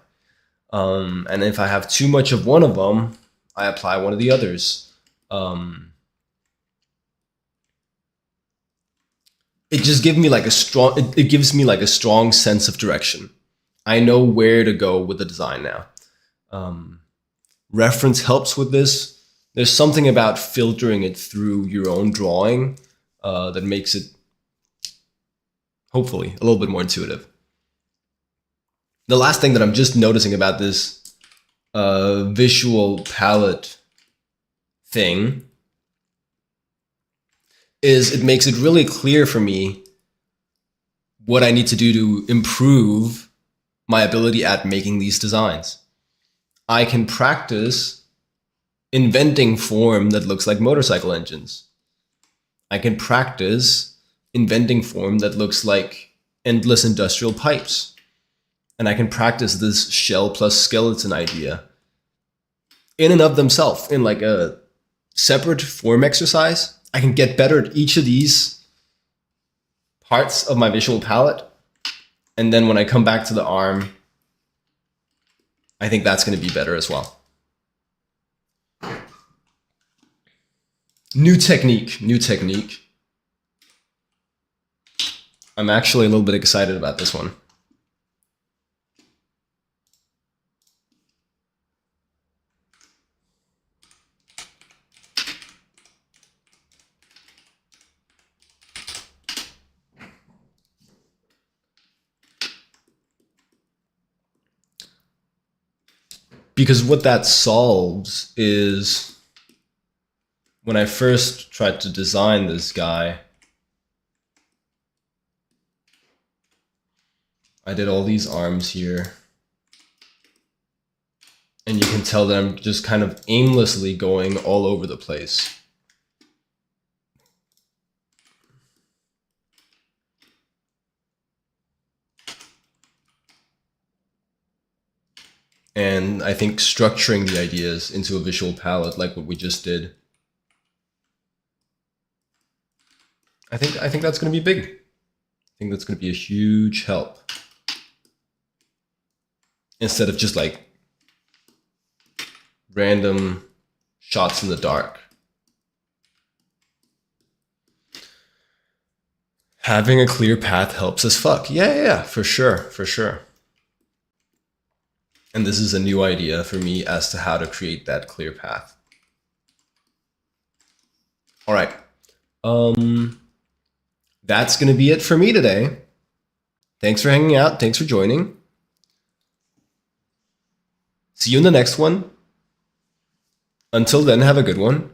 And if I have too much of one of them, I apply one of the others. It just gives me like a strong. It gives me like a strong sense of direction. I know where to go with the design now. Reference helps with this. There's something about filtering it through your own drawing that makes it, hopefully, a little bit more intuitive. The last thing that I'm just noticing about this visual palette thing is it makes it really clear for me what I need to do to improve my ability at making these designs. I can practice inventing form that looks like motorcycle engines. I can practice inventing form that looks like endless industrial pipes. And I can practice this shell plus skeleton idea in and of themselves in like a separate form exercise. I can get better at each of these parts of my visual palette. And then when I come back to the arm, I think that's going to be better as well. New technique. I'm actually a little bit excited about this one. Because what that solves is, when I first tried to design this guy, I did all these arms here. And you can tell that I'm just kind of aimlessly going all over the place. And I think structuring the ideas into a visual palette like what we just did, I think that's going to be big. I think that's going to be a huge help. Instead of just like random shots in the dark. Having a clear path helps as fuck. Yeah, for sure. And this is a new idea for me as to how to create that clear path. All right. That's going to be it for me today. Thanks for hanging out. Thanks for joining. See you in the next one. Until then, have a good one.